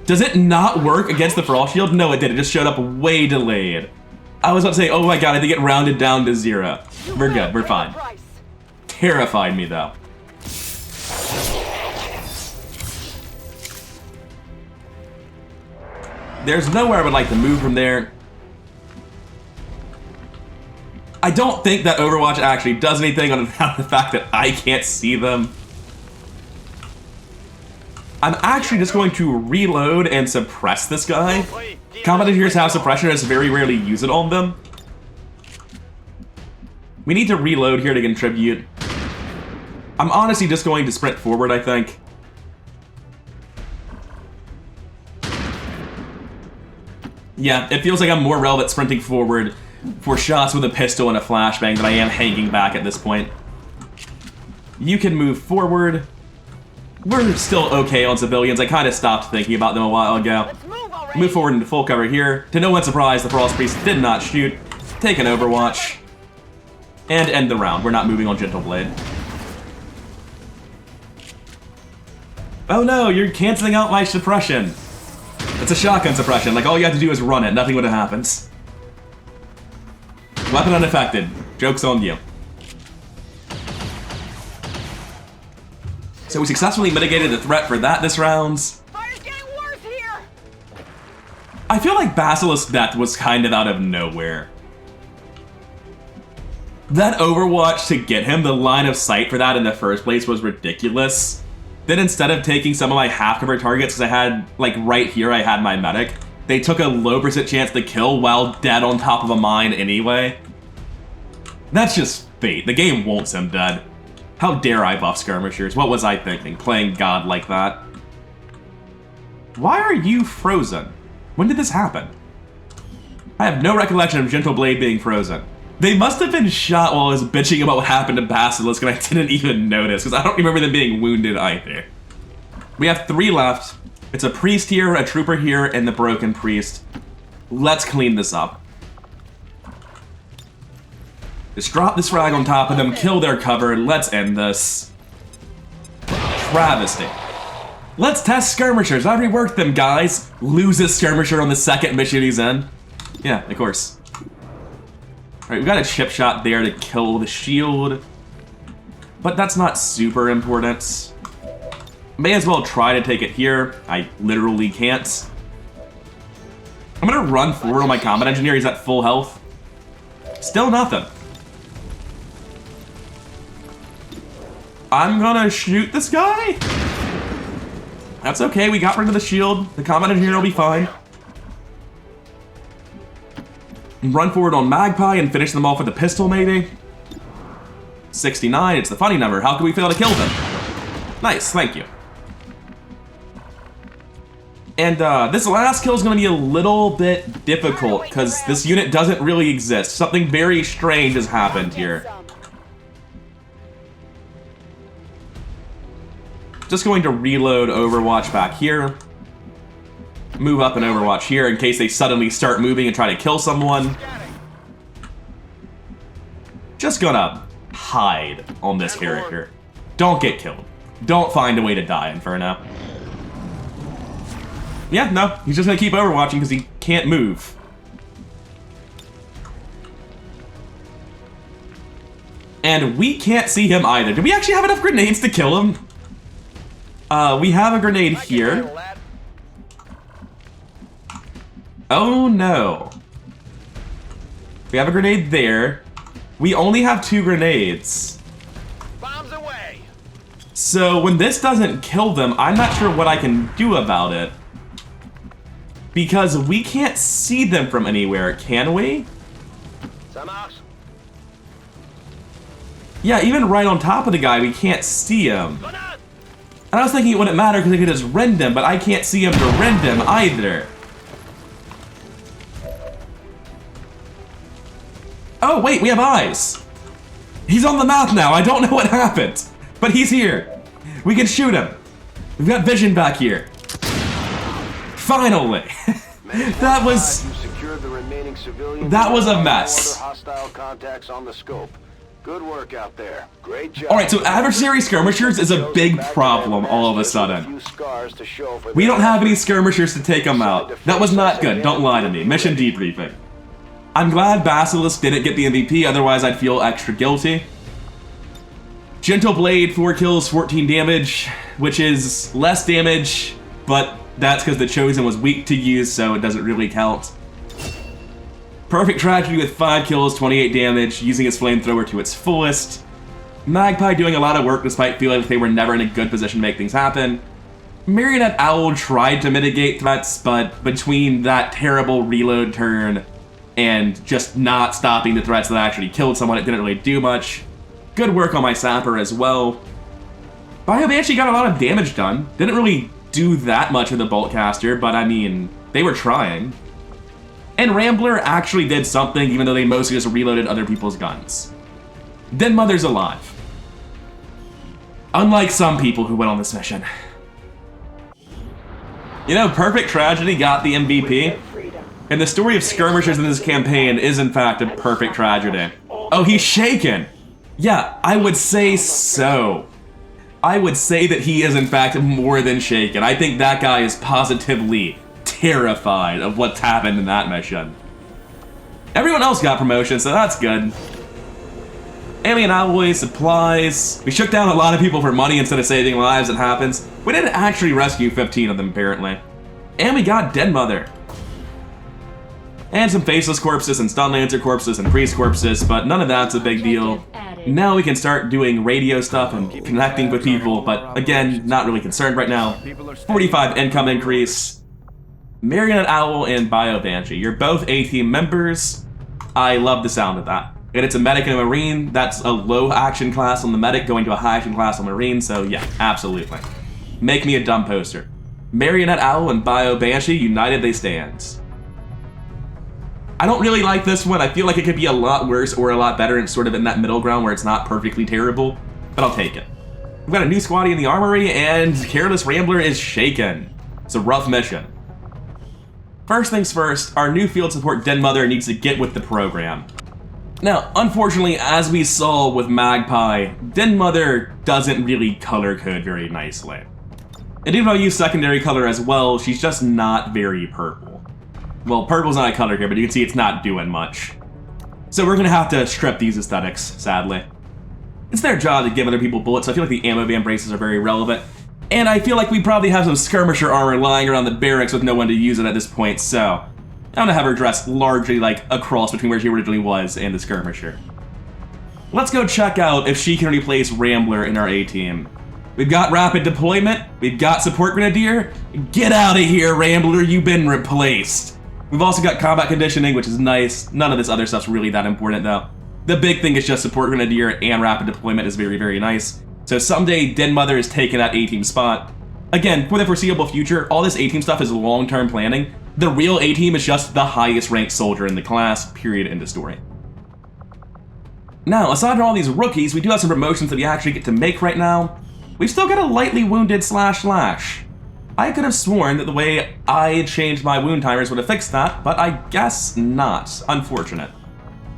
Does it not work against the Frost Shield? No, it did. It just showed up way delayed. I was about to say, oh my god, I think it rounded down to 0. We're good. We're fine. Terrified me, though. There's nowhere I would like to move from there. I don't think that Overwatch actually does anything on the fact that I can't see them. I'm actually just going to reload and suppress this guy. Combat engineers have suppression, I just very rarely use it on them. We need to reload here to contribute. I'm honestly just going to sprint forward, I think. Yeah, it feels like I'm more relevant sprinting forward for shots with a pistol and a flashbang than I am hanging back at this point. You can move forward. We're still okay on civilians. I kind of stopped thinking about them a while ago. Move forward into full cover here. To no one's surprise, the Frost Priest did not shoot. Take an Overwatch. And end the round. We're not moving on Gentle Blade. Oh no, you're canceling out my suppression. It's a shotgun suppression. Like, all you have to do is run it. Nothing would have happened. Weapon unaffected. Joke's on you. So we successfully mitigated the threat for that this round. Fire's getting worse here. I feel like Basilisk's death was kind of out of nowhere. That Overwatch to get him, the line of sight for that in the first place was ridiculous. Then instead of taking some of my half-cover targets, because I had, like right here, I had my medic, they took a low % chance to kill while dead on top of a mine anyway. That's just fate. The game wants him dead. How dare I buff skirmishers? What was I thinking, playing God like that? Why are you frozen? When did this happen? I have no recollection of Gentle Blade being frozen. They must have been shot while I was bitching about what happened to Basilisk, and I didn't even notice, because I don't remember them being wounded either. We have 3 left. It's a priest here, a trooper here, and the broken priest. Let's clean this up. Just drop this frag on top of them, kill their cover, let's end this. Travesty. Let's test skirmishers, I reworked them, guys. Lose a skirmisher on the second mission he's in. Yeah, of course. Alright, we got a chip shot there to kill the shield. But that's not super important. May as well try to take it here. I literally can't. I'm gonna run forward on my combat engineer, he's at full health. Still nothing. I'm gonna shoot this guy? That's okay, we got rid of the shield. The combat engineer will be fine. Run forward on Magpie and finish them off with a pistol, maybe? 69, it's the funny number. How can we fail to kill them? Nice, thank you. And this last kill is going to be a little bit difficult, because this unit doesn't really exist. Something very strange has happened here. Just going to reload Overwatch back here. Move up an Overwatch here in case they suddenly start moving and try to kill someone. Just gonna hide on this character. Don't get killed. Don't find a way to die, Inferno. Yeah, no, he's just gonna keep Overwatching because he can't move. And we can't see him either. Do we actually have enough grenades to kill him? We have a grenade here. Oh no. We have a grenade there. We only have 2 grenades. Bombs away. So when this doesn't kill them, I'm not sure what I can do about it. Because we can't see them from anywhere, can we? Yeah, even right on top of the guy, we can't see him. And I was thinking it wouldn't matter because I could just rend him, but I can't see him to rend him either. Oh, wait, we have eyes. He's on the map now. I don't know what happened, but he's here. We can shoot him. We've got vision back here. Finally. That was a mess. Hostile contacts on the scope. Good work out there. Great job. Alright, so adversary skirmishers is a big problem all of a sudden. We don't have any skirmishers to take them out. That was not good, don't lie to me. Mission debriefing. I'm glad Basilisk didn't get the MVP, otherwise I'd feel extra guilty. Gentle Blade, 4 kills, 14 damage, which is less damage, but that's because the Chosen was weak to use, so it doesn't really count. Perfect Tragedy with 5 kills, 28 damage, using his flamethrower to its fullest. Magpie doing a lot of work despite feeling like they were never in a good position to make things happen. Marionette Owl tried to mitigate threats, but between that terrible reload turn and just not stopping the threats that actually killed someone, it didn't really do much. Good work on my Sapper as well. Biobanshee got a lot of damage done. Didn't really do that much with the Boltcaster, but I mean, they were trying. And Rambler actually did something, even though they mostly just reloaded other people's guns. Den Mother's alive. Unlike some people who went on this mission. You know, Perfect Tragedy got the MVP, and the story of skirmishers in this campaign is in fact a perfect tragedy. Oh, he's shaken! Yeah, I would say so. I would say that he is in fact more than shaken. I think that guy is positively terrified of what's happened in that mission. Everyone else got promotions, so that's good. Alien alloys, supplies. We shook down a lot of people for money instead of saving lives, it happens. We didn't actually rescue 15 of them, apparently. And we got Den Mother. And some faceless corpses and stun lancer corpses and priest corpses, but none of that's a big deal. Now we can start doing radio stuff and connecting with people, but again, not really concerned right now. 45 income increase. Marionette Owl and Biobanshee, you're both A-Team members. I love the sound of that. And it's a medic and a marine. That's a low action class on the medic going to a high action class on marine, so yeah, absolutely. Make me a dumb poster. Marionette Owl and Biobanshee, united they stand. I don't really like this one. I feel like it could be a lot worse or a lot better, and sort of in that middle ground where it's not perfectly terrible, but I'll take it. We've got a new squaddy in the armory, and Careless Rambler is shaken. It's a rough mission. First things first, our new field support Den Mother needs to get with the program. Now, unfortunately, as we saw with Magpie, Den Mother doesn't really color code very nicely. And even though I use secondary color as well, she's just not very purple. Well, purple's not a color here, but you can see it's not doing much. So we're gonna have to strip these aesthetics, sadly. It's their job to give other people bullets, so I feel like the ammo van braces are very relevant. And I feel like we probably have some skirmisher armor lying around the barracks with no one to use it at this point, so I'm gonna have her dressed largely like a cross between where she originally was and the skirmisher. Let's go check out if she can replace Rambler in our A-team. We've got rapid deployment, we've got support grenadier. Get out of here, Rambler, you've been replaced. We've also got combat conditioning, which is nice. None of this other stuff's really that important though. The big thing is just support grenadier and rapid deployment is very, very nice. So someday Den Mother is taking that A-team spot. Again, for the foreseeable future, all this A-team stuff is long-term planning. The real A-team is just the highest ranked soldier in the class, period, end of story. Now, aside from all these rookies, we do have some promotions that we actually get to make right now. We've still got a lightly wounded //. I could have sworn that the way I changed my wound timers would have fixed that, but I guess not. Unfortunate.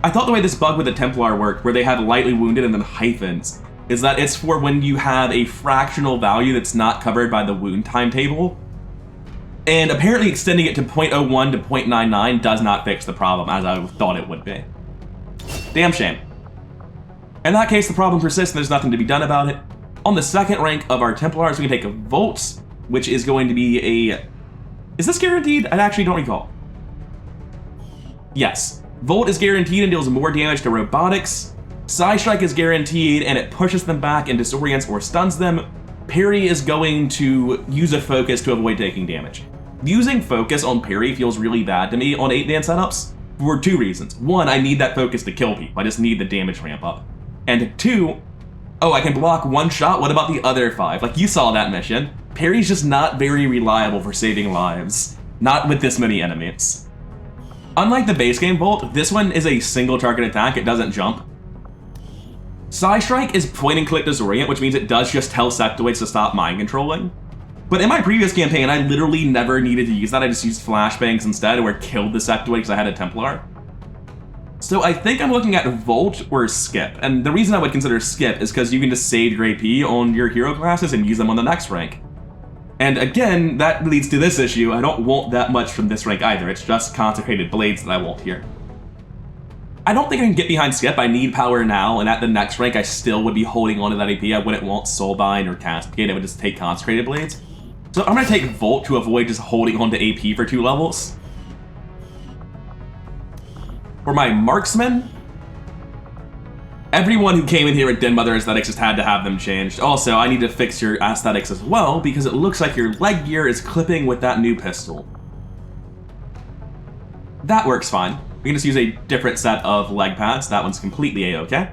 I thought the way this bug with the Templar worked, where they had lightly wounded and then hyphens, is that it's for when you have a fractional value that's not covered by the wound timetable. And apparently extending it to 0.01 to 0.99 does not fix the problem, as I thought it would be. Damn shame. In that case, the problem persists and there's nothing to be done about it. On the second rank of our Templars, we can take a Volt, which is going to be a... Is this guaranteed? I actually don't recall. Yes. Volt is guaranteed and deals more damage to robotics. Psystrike is guaranteed and it pushes them back and disorients or stuns them. Parry is going to use a focus to avoid taking damage. Using focus on parry feels really bad to me on 8-man setups for 2 reasons. 1, I need that focus to kill people. I just need the damage ramp up. And 2, oh, I can block 1 shot. What about the other 5? Like, you saw that mission. Parry's just not very reliable for saving lives. Not with this many enemies. Unlike the base game Volt, this one is a single target attack. It doesn't jump. Psystrike is point and click disorient, which means it does just tell sectoids to stop mind controlling. But in my previous campaign, I literally never needed to use that. I just used flashbangs instead, or killed the sectoid because I had a Templar. So I think I'm looking at Volt or Skip, and the reason I would consider Skip is because you can just save your AP on your hero classes and use them on the next rank. And again, that leads to this issue. I don't want that much from this rank either. It's just Consecrated Blades that I want here. I don't think I can get behind Skip. I need power now, and at the next rank, I still would be holding on to that AP. I wouldn't want Soulbind or Cascade. I would just take Consecrated Blades. So I'm going to take Volt to avoid just holding on to AP for 2 levels. For my Marksman, everyone who came in here with Den Mother aesthetics just had to have them changed. Also, I need to fix your aesthetics as well, because it looks like your leg gear is clipping with that new pistol. That works fine. We can just use a different set of leg pads. That one's completely a-okay.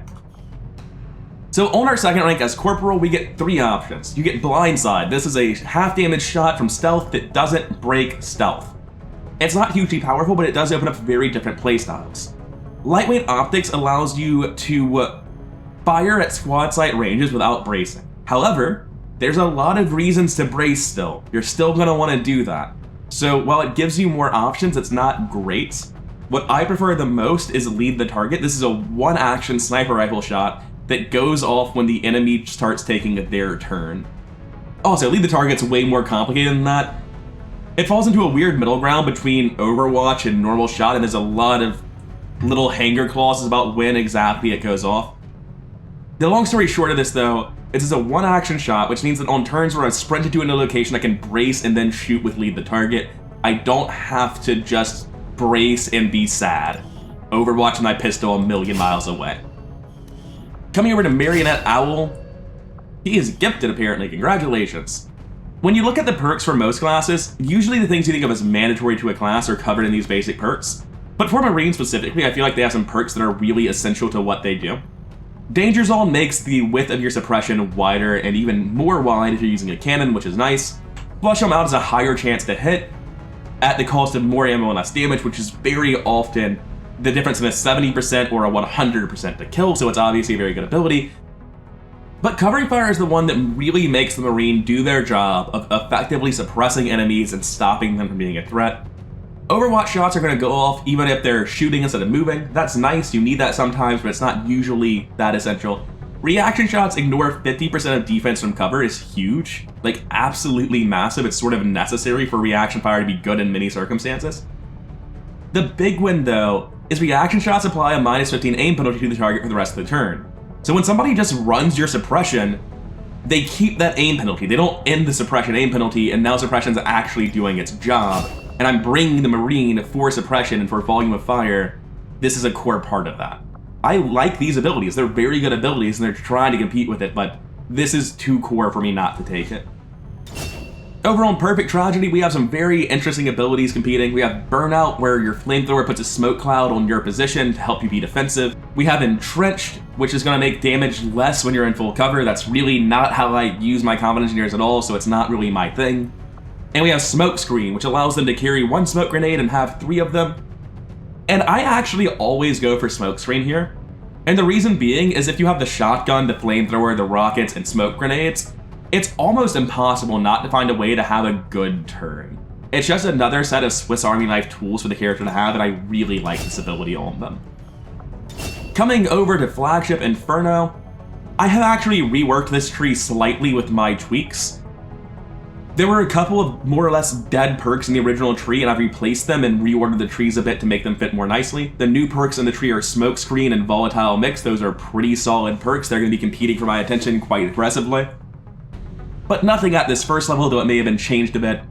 So on our second rank as Corporal, we get 3 options. You get Blindside. This is a half damage shot from stealth that doesn't break stealth. It's not hugely powerful, but it does open up very different playstyles. Lightweight Optics allows you to fire at squad sight ranges without bracing. However, there's a lot of reasons to brace still. You're still going to want to do that. So while it gives you more options, it's not great. What I prefer the most is Lead the Target. This is a 1-action sniper rifle shot that goes off when the enemy starts taking their turn. Also, Lead the Target's way more complicated than that. It falls into a weird middle ground between Overwatch and normal shot, and there's a lot of little hanger clauses about when exactly it goes off. The long story short of this, though, is it's a 1-action shot, which means that on turns where I sprint into a location, I can brace and then shoot with Lead the Target. I don't have to just brace and be sad. Overwatch and my pistol a million miles away. Coming over to Marionette Owl, he is gifted apparently, congratulations. When you look at the perks for most classes, usually the things you think of as mandatory to a class are covered in these basic perks. But for Marine specifically, I feel like they have some perks that are really essential to what they do. Danger Zone makes the width of your suppression wider and even more wide if you're using a cannon, which is nice. Flush them out has a higher chance to hit at the cost of more ammo and less damage, which is very often the difference in a 70% or a 100% to kill, so it's obviously a very good ability. But Covering Fire is the one that really makes the Marine do their job of effectively suppressing enemies and stopping them from being a threat. Overwatch shots are going to go off even if they're shooting instead of moving. That's nice, you need that sometimes, but it's not usually that essential. Reaction shots ignore 50% of defense from cover is huge, like absolutely massive. It's sort of necessary for reaction fire to be good in many circumstances. The big win though is reaction shots apply a -15 aim penalty to the target for the rest of the turn. So when somebody just runs your suppression, they keep that aim penalty. They don't end the suppression aim penalty, and now suppression's actually doing its job. And I'm bringing the Marine for suppression and for volume of fire. This is a core part of that. I like these abilities. They're very good abilities, and they're trying to compete with it, but this is too core for me not to take it. Over on Perfect Tragedy, we have some very interesting abilities competing. We have Burnout, where your flamethrower puts a smoke cloud on your position to help you be defensive. We have Entrenched, which is going to make damage less when you're in full cover. That's really not how I use my Combat Engineers at all, so it's not really my thing. And we have Smoke Screen, which allows them to carry 1 smoke grenade and have 3 of them. And I actually always go for Smoke Screen here. And the reason being is if you have the shotgun, the flamethrower, the rockets, and smoke grenades, it's almost impossible not to find a way to have a good turn. It's just another set of Swiss Army knife tools for the character to have, and I really like this ability on them. Coming over to Flagship Inferno, I have actually reworked this tree slightly with my tweaks. There were a couple of more or less dead perks in the original tree, and I've replaced them and reordered the trees a bit to make them fit more nicely. The new perks in the tree are Smoke Screen and Volatile Mix. Those are pretty solid perks. They're going to be competing for my attention quite aggressively. But nothing at this first level, though it may have been changed a bit.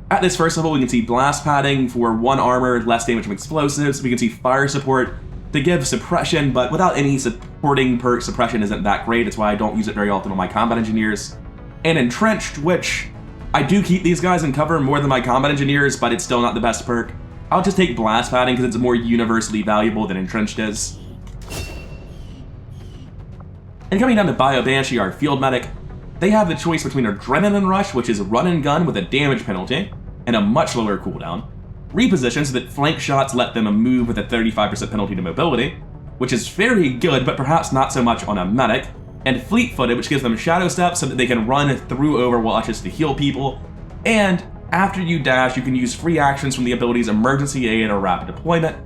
At this first level, we can see Blast Padding for 1 armor, less damage from explosives. We can see Fire Support to give suppression, but without any supporting perk, suppression isn't that great. It's why I don't use it very often on my Combat Engineers. And Entrenched, which I do keep these guys in cover more than my Combat Engineers, but it's still not the best perk. I'll just take Blast Padding because it's more universally valuable than Entrenched is. And coming down to Bio Banshee, our Field Medic, they have the choice between Adrenaline Rush, which is run and gun with a damage penalty, and a much lower cooldown. Reposition so that flank shots let them move with a 35% penalty to mobility. which is very good, but perhaps not so much on a medic, and fleet-footed, which gives them shadow step so that they can run through overwatches to heal people, and after you dash, you can use free actions from the abilities Emergency Aid or Rapid Deployment,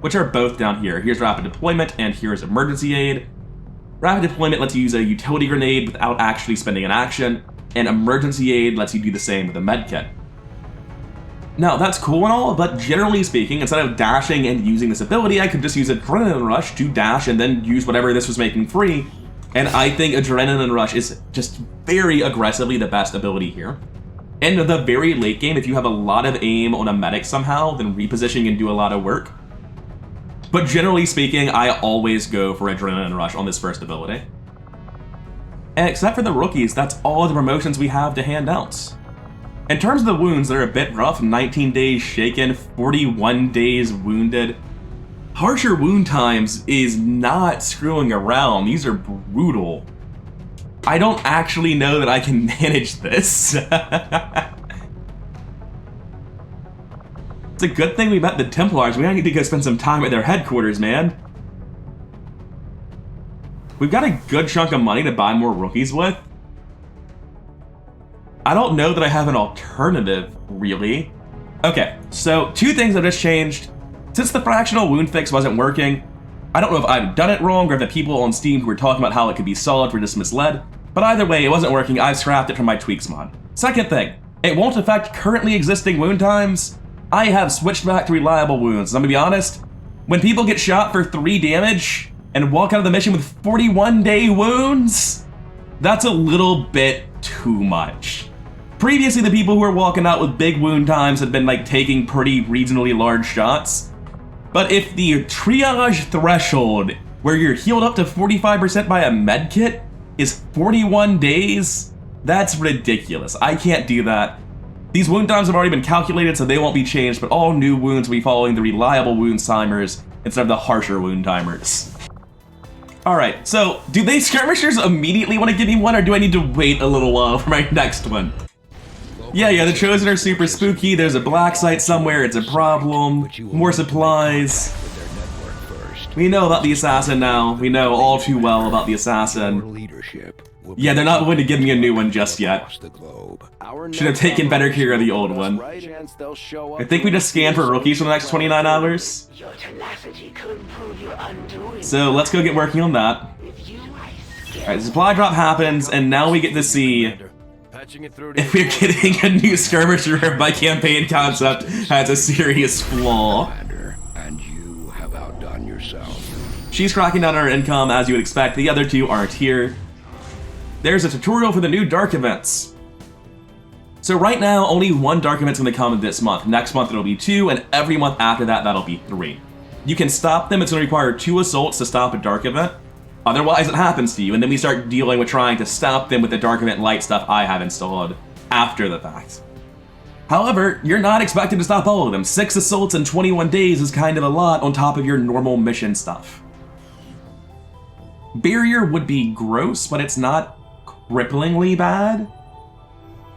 which are both down here. Here's Rapid Deployment, and here's Emergency Aid. Rapid Deployment lets you use a utility grenade without actually spending an action, and Emergency Aid lets you do the same with a medkit. Now, that's cool and all, but generally speaking, instead of dashing and using this ability, I could just use Adrenaline Rush to dash and then use whatever this was making free, and I think Adrenaline Rush is just very aggressively the best ability here. In the very late game, if you have a lot of aim on a medic somehow, then repositioning can do a lot of work. But generally speaking, I always go for Adrenaline Rush on this first ability. Except for the rookies, that's all the promotions we have to hand out. In terms of the wounds, they're a bit rough. 19 days shaken, 41 days wounded. Harsher wound times is not screwing around. These are brutal. I don't actually know that I can manage this. It's a good thing we met the Templars. We need to go spend some time at their headquarters, man. We've got a good chunk of money to buy more rookies with. I don't know that I have an alternative, really. Okay, so 2 things have just changed. Since the fractional wound fix wasn't working, I don't know if I've done it wrong or if the people on Steam who were talking about how it could be solid were just misled, but either way, it wasn't working. I've scrapped it from my tweaks mod. Second thing, it won't affect currently existing wound times. I have switched back to reliable wounds. I'm gonna be honest, when people get shot for 3 damage and walk out of the mission with 41-day wounds, that's a little bit too much. Previously, the people who were walking out with big wound times had been like taking pretty reasonably large shots. But if the triage threshold, where you're healed up to 45% by a medkit, is 41 days, that's ridiculous. I can't do that. These wound times have already been calculated, so they won't be changed, but all new wounds will be following the reliable wound timers instead of the harsher wound timers. Alright, so do they skirmishers immediately want to give me one, or do I need to wait a little while for my next one? Yeah, the Chosen are super spooky. There's a black site somewhere, it's a problem. More supplies. We know about the Assassin now. We know all too well about the Assassin. Yeah, they're not going to give me a new one just yet. Should have taken better care of the old one. I think we just scanned for rookies for the next 29 hours. So let's go get working on that. Alright, the supply drop happens, and now we get to see if we're getting a new skirmisher if my campaign concept has a serious flaw. And you have outdone yourself. She's cracking down on her income, as you would expect. The other 2 aren't here. There's a tutorial for the new dark events. So right now, only 1 dark event's gonna come this month. Next month it'll be 2, and every month after that, that'll be 3. You can stop them. It's gonna require 2 assaults to stop a dark event. Otherwise, it happens to you, and then we start dealing with trying to stop them with the Dark Event Light stuff I have installed after the fact. However, you're not expected to stop all of them. 6 assaults in 21 days is kind of a lot on top of your normal mission stuff. Barrier would be gross, but it's not cripplingly bad.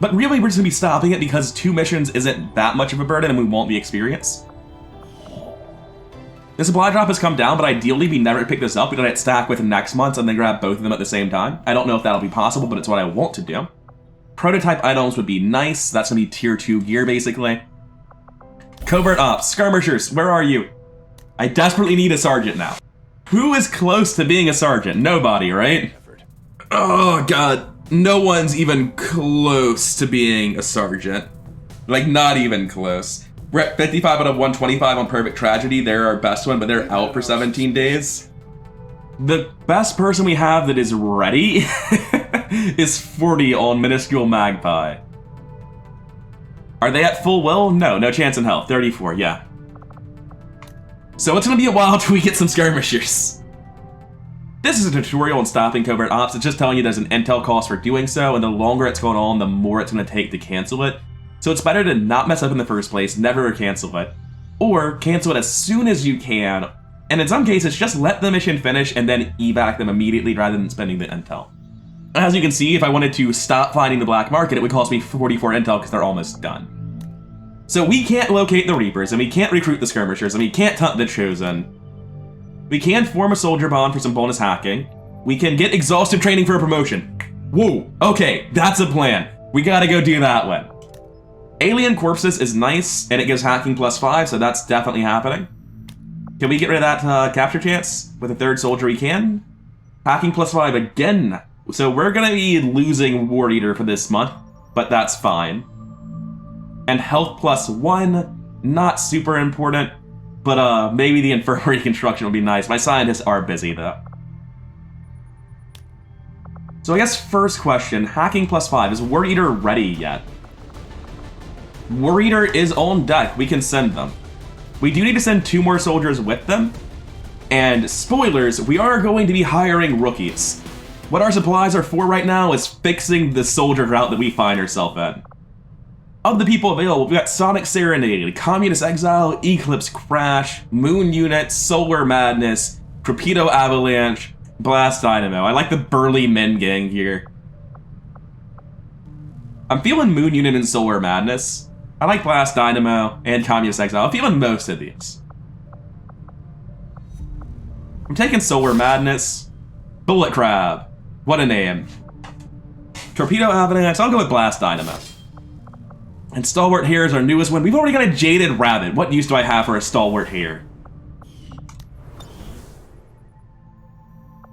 But really, we're just gonna be stopping it because 2 missions isn't that much of a burden and we won't be experienced. The supply drop has come down, but ideally we never pick this up. We let it stack with next month and then grab both of them at the same time. I don't know if that'll be possible, but it's what I want to do. Prototype items would be nice. That's gonna be tier 2 gear, basically. Covert ops, skirmishers, where are you? I desperately need a sergeant now. Who is close to being a sergeant? Nobody, right? Oh god, no one's even close to being a sergeant. Like, not even close. We're at 55 out of 125 on Perfect Tragedy. They're our best one, but they're out for 17 days. The best person we have that is ready is 40 on Minuscule Magpie. Are they at full will? No, no chance in hell. 34, yeah. So it's gonna be a while till we get some skirmishers. This is a tutorial on stopping covert ops. It's just telling you there's an intel cost for doing so, and the longer it's going on, the more it's gonna take to cancel it. So it's better to not mess up in the first place, never cancel it, or cancel it as soon as you can, and in some cases, just let the mission finish and then evac them immediately rather than spending the intel. As you can see, if I wanted to stop finding the black market, it would cost me 44 intel because they're almost done. So we can't locate the Reapers, and we can't recruit the Skirmishers, and we can't hunt the Chosen. We can form a soldier bond for some bonus hacking. We can get exhaustive training for a promotion. Whoa, okay, that's a plan. We gotta go do that one. Alien Corpses is nice, and it gives hacking +5, so that's definitely happening. Can we get rid of that capture chance with a third soldier? We can. Hacking +5 again. So we're gonna be losing War Eater for this month, but that's fine. And health +1, not super important, but maybe the infirmary construction would be nice. My scientists are busy though. So I guess first question, hacking +5, is War Eater ready yet? War Eater is on deck, we can send them. We do need to send 2 more soldiers with them. And spoilers, we are going to be hiring rookies. What our supplies are for right now is fixing the soldier drought that we find ourselves in. Of the people available, we've got Sonic Serenade, Communist Exile, Eclipse Crash, Moon Unit, Solar Madness, Torpedo Avalanche, Blast Dynamo. I like the burly men gang here. I'm feeling Moon Unit and Solar Madness. I like Blast Dynamo and Communist Exile. I'm feeling most of these. I'm taking Solar Madness. Bullet Crab. What a name. Torpedo Avalanche. I'll go with Blast Dynamo. And Stalwart here is our newest one. We've already got a Jaded Rabbit. What use do I have for a Stalwart here?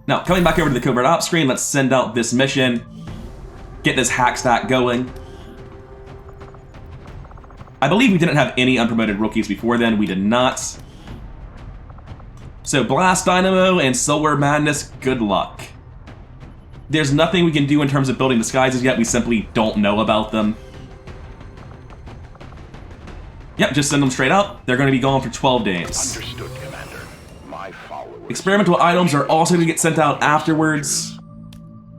Now, coming back over to the Covert Ops screen, let's send out this mission. Get this hack stack going. I believe we didn't have any unpromoted rookies before then. We did not. So Blast Dynamo and Solar Madness, good luck. There's nothing we can do in terms of building disguises yet. We simply don't know about them. Yep, just send them straight up. They're going to be gone for 12 days. Understood, Commander. My followers. Experimental items are also going to get sent out afterwards.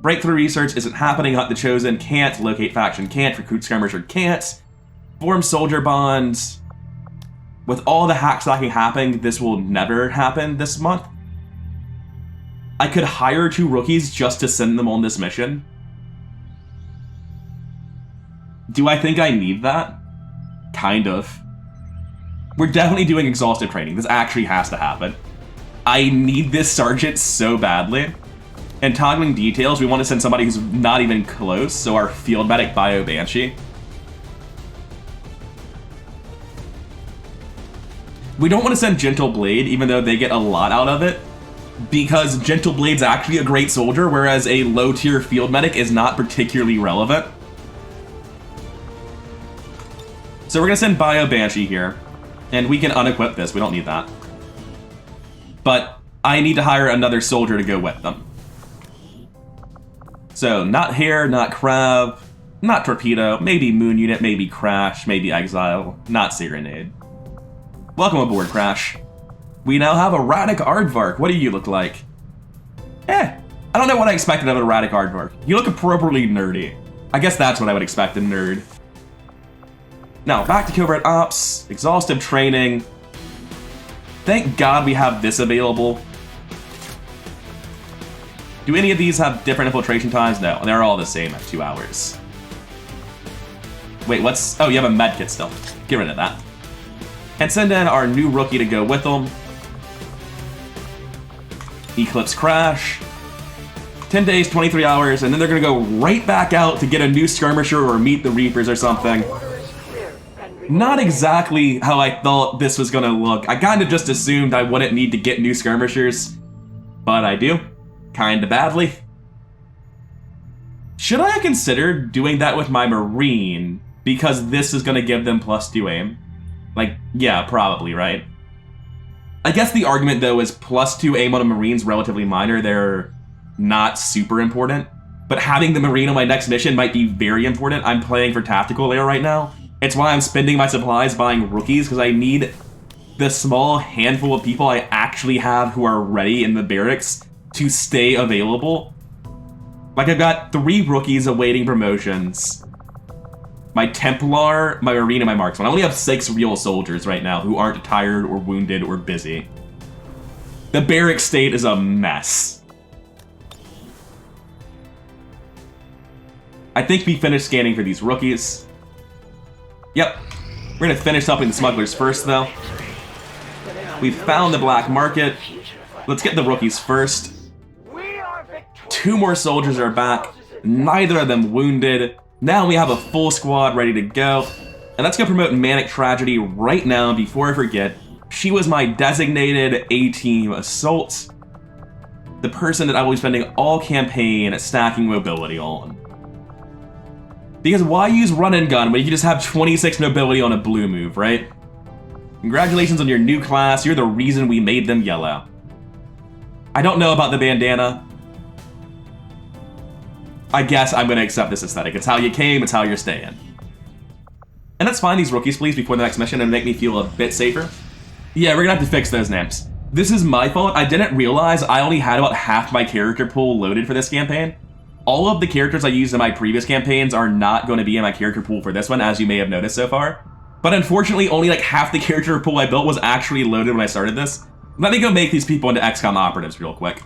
Breakthrough research isn't happening. Hunt the Chosen can't. Locate faction can't. Recruit skirmisher can't. Form soldier bonds. With all the hack stacking happening, this will never happen this month. I could hire 2 rookies just to send them on this mission. Do I think I need that? Kind of. We're definitely doing exhaustive training. This actually has to happen. I need this sergeant so badly. And toggling details, we want to send somebody who's not even close, so our field medic Bio Banshee. We don't want to send Gentle Blade, even though they get a lot out of it, because Gentle Blade's actually a great soldier, whereas a low-tier field medic is not particularly relevant. So we're going to send Bio Banshee here, and we can unequip this. We don't need that. But I need to hire another soldier to go with them. So not Hare, not Crab, not Torpedo, maybe Moon Unit, maybe Crash, maybe Exile, not Serenade. Welcome aboard, Crash. We now have a Radic Aardvark. What do you look like? I don't know what I expected of a Radic Aardvark. You look appropriately nerdy. I guess that's what I would expect, a nerd. Now, back to Covert Ops, exhaustive training. Thank God we have this available. Do any of these have different infiltration times? No, they're all the same at 2 hours. Wait, what's... Oh, you have a medkit still. Get rid of that. And send in our new rookie to go with them. Eclipse Crash. 10 days, 23 hours, and then they're gonna go right back out to get a new skirmisher or meet the Reapers or something. Not exactly how I thought this was gonna look. I kinda just assumed I wouldn't need to get new skirmishers, but I do. Kinda badly. Should I have considered doing that with my Marine, because this is gonna give them +2 aim? Like, yeah, probably, right? I guess the argument, though, is +2 aim on a Marine's relatively minor. They're not super important. But having the Marine on my next mission might be very important. I'm playing for tactical layer right now. It's why I'm spending my supplies buying rookies, because I need the small handful of people I actually have who are ready in the barracks to stay available. Like, I've got 3 rookies awaiting promotions. My Templar, my Marine, and my Marksman. I only have 6 real soldiers right now who aren't tired or wounded or busy. The barrack state is a mess. I think we finished scanning for these rookies. Yep. We're gonna finish helping the smugglers first, though. We've found the black market. Let's get the rookies first. We are victorious. 2 more soldiers are back, neither of them wounded. Now we have a full squad ready to go. And let's go promote Manic Tragedy right now before I forget. She was my designated A-team assault. The person that I will be spending all campaign stacking mobility on. Because why use run and gun when you can just have 26 mobility on a blue move, right? Congratulations on your new class, you're the reason we made them yellow. I don't know about the bandana. I guess I'm gonna accept this aesthetic. It's how you came, it's how you're staying. And let's find these rookies, please, before the next mission and make me feel a bit safer. Yeah, we're gonna have to fix those names. This is my fault. I didn't realize I only had about half my character pool loaded for this campaign. All of the characters I used in my previous campaigns are not going to be in my character pool for this one, as you may have noticed so far. But unfortunately, only like half the character pool I built was actually loaded when I started this. Let me go make these people into XCOM operatives real quick.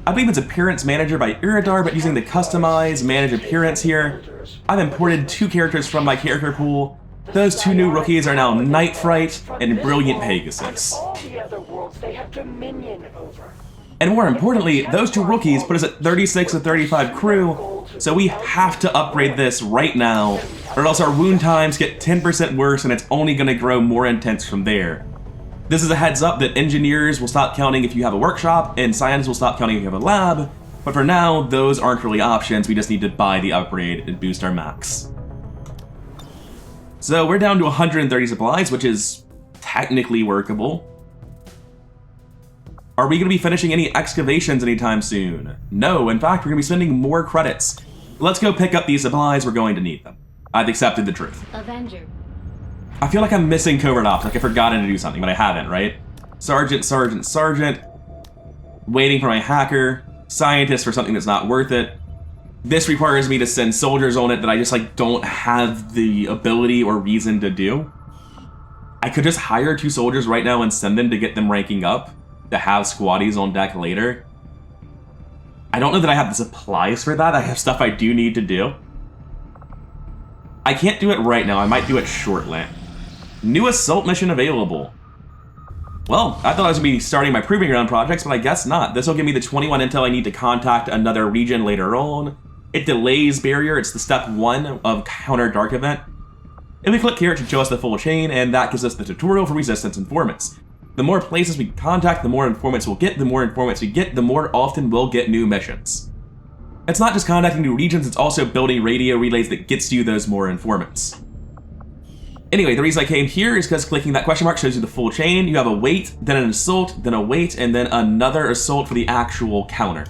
I believe it's Appearance Manager by Iridar, but using the Customize Manage Appearance here, I've imported 2 characters from my character pool. Those 2 new rookies are now Night Fright and Brilliant Pegasus. All the other worlds they have dominion over. And more importantly, those 2 rookies put us at 36 to 35 crew, so we have to upgrade this right now, or else our wound times get 10% worse and it's only going to grow more intense from there. This is a heads up that engineers will stop counting if you have a workshop, and scientists will stop counting if you have a lab, but for now, those aren't really options, we just need to buy the upgrade and boost our max. So we're down to 130 supplies, which is technically workable. Are we going to be finishing any excavations anytime soon? No, in fact, we're going to be spending more credits. Let's go pick up these supplies, we're going to need them. I've accepted the truth. Avenger. I feel like I'm missing Covert Ops, like I've forgotten to do something, but I haven't, right? Sergeant, Sergeant, Sergeant. Waiting for my hacker. Scientist for something that's not worth it. This requires me to send soldiers on it that I just like don't have the ability or reason to do. I could just hire 2 soldiers right now and send them to get them ranking up, to have squaddies on deck later. I don't know that I have the supplies for that. I have stuff I do need to do. I can't do it right now. I might do it shortly. New assault mission available. Well, I thought I was going to be starting my Proving Ground projects, but I guess not. This will give me the 21 intel I need to contact another region later on. It delays barrier. It's the step 1 of counter dark event. If we click here, it should show us the full chain, and that gives us the tutorial for resistance informants. The more places we contact, the more informants we'll get. The more informants we get, the more often we'll get new missions. It's not just contacting new regions, it's also building radio relays that gets you those more informants. Anyway, the reason I came here is because clicking that question mark shows you the full chain. You have a wait, then an assault, then a wait, and then another assault for the actual counter.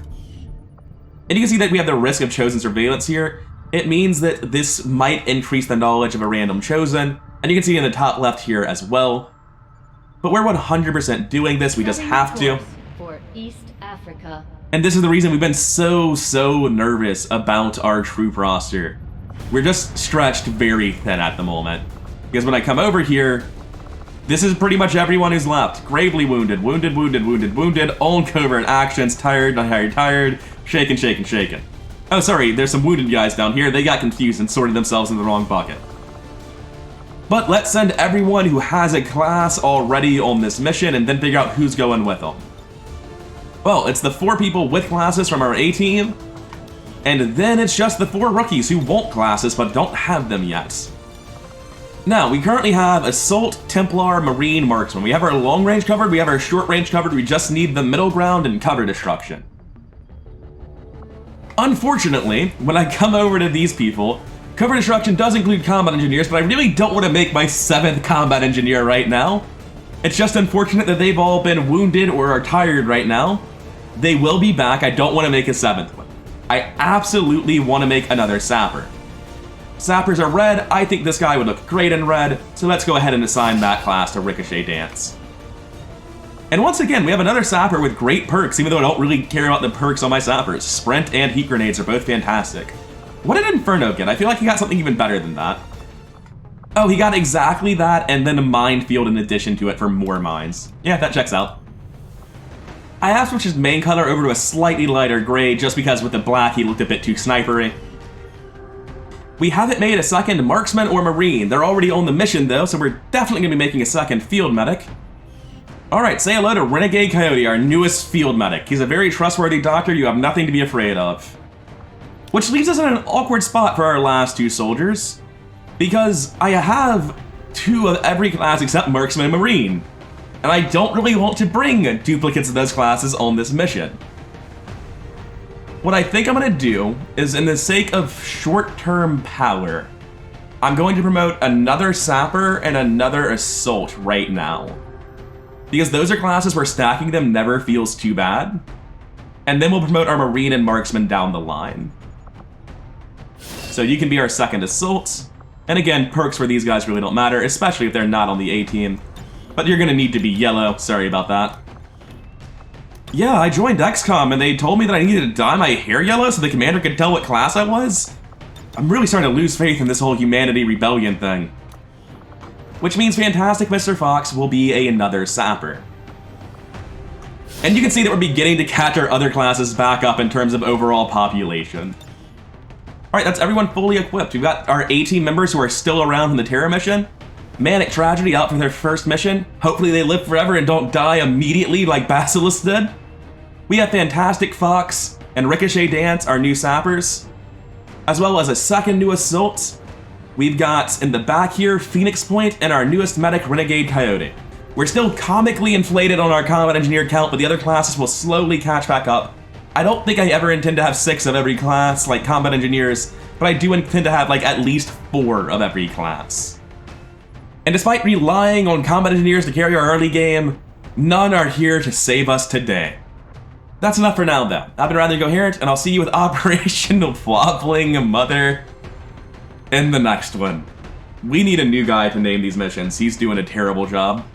And you can see that we have the risk of chosen surveillance here. It means that this might increase the knowledge of a random chosen, and you can see in the top left here as well. But we're 100% doing this, we just have to. For East Africa. And this is the reason we've been so nervous about our troop roster. We're just stretched very thin at the moment. Because when I come over here, this is pretty much everyone who's left. Gravely wounded, wounded, wounded, wounded, wounded, on covert actions, tired, shaken, shaken, shaken. Oh, sorry, there's some wounded guys down here. They got confused and sorted themselves in the wrong bucket. But let's send everyone who has a class already on this mission and then figure out who's going with them. Well, it's the 4 people with classes from our A team, and then it's just the 4 rookies who want classes but don't have them yet. Now, we currently have Assault, Templar, Marine, Marksman. We have our long range covered, we have our short range covered, we just need the middle ground and cover destruction. Unfortunately, when I come over to these people, cover destruction does include combat engineers, but I really don't want to make my 7th combat engineer right now. It's just unfortunate that they've all been wounded or are tired right now. They will be back. I don't want to make a 7th one. I absolutely want to make another sapper. Sappers are red. I think this guy would look great in red, so let's go ahead and assign that class to Ricochet Dance. And once again, we have another sapper with great perks, even though I don't really care about the perks on my sappers. Sprint and heat grenades are both fantastic. What did Inferno get? I feel like he got something even better than that. Oh, he got exactly that, and then a minefield in addition to it for more mines. Yeah, that checks out. I have switched his main color over to a slightly lighter gray, just because with the black he looked a bit too snipery. We haven't made a second marksman or marine. They're already on the mission though, so we're definitely going to be making a second field medic. Alright, say hello to Renegade Coyote, our newest field medic. He's a very trustworthy doctor, you have nothing to be afraid of. Which leaves us in an awkward spot for our last two soldiers, because I have two of every class except Marksman and Marine, and I don't really want to bring duplicates of those classes on this mission. What I think I'm going to do is, in the sake of short-term power, I'm going to promote another Sapper and another Assault right now. Because those are classes where stacking them never feels too bad. And then we'll promote our Marine and Marksman down the line. So you can be our second Assault. And again, perks for these guys really don't matter, especially if they're not on the A team. But you're going to need to be yellow, sorry about that. Yeah, I joined XCOM and they told me that I needed to dye my hair yellow so the commander could tell what class I was. I'm really starting to lose faith in this whole humanity rebellion thing. Which means Fantastic Mr. Fox will be another Sapper. And you can see that we're beginning to catch our other classes back up in terms of overall population. Alright, that's everyone fully equipped. We've got our A-team members who are still around from the Terror mission. Manic Tragedy out for their first mission. Hopefully they live forever and don't die immediately like Basilisk did. We have Fantastic Fox and Ricochet Dance, our new Sappers, as well as a second new Assault. We've got, in the back here, Phoenix Point and our newest medic, Renegade Coyote. We're still comically inflated on our Combat Engineer count, but the other classes will slowly catch back up. I don't think I ever intend to have 6 of every class, like Combat Engineers, but I do intend to have, like, at least 4 of every class. And despite relying on Combat Engineers to carry our early game, none are here to save us today. That's enough for now, though. I've been Rather Coherent, and I'll see you with Operation Wobbling Mother in the next one. We need a new guy to name these missions. He's doing a terrible job.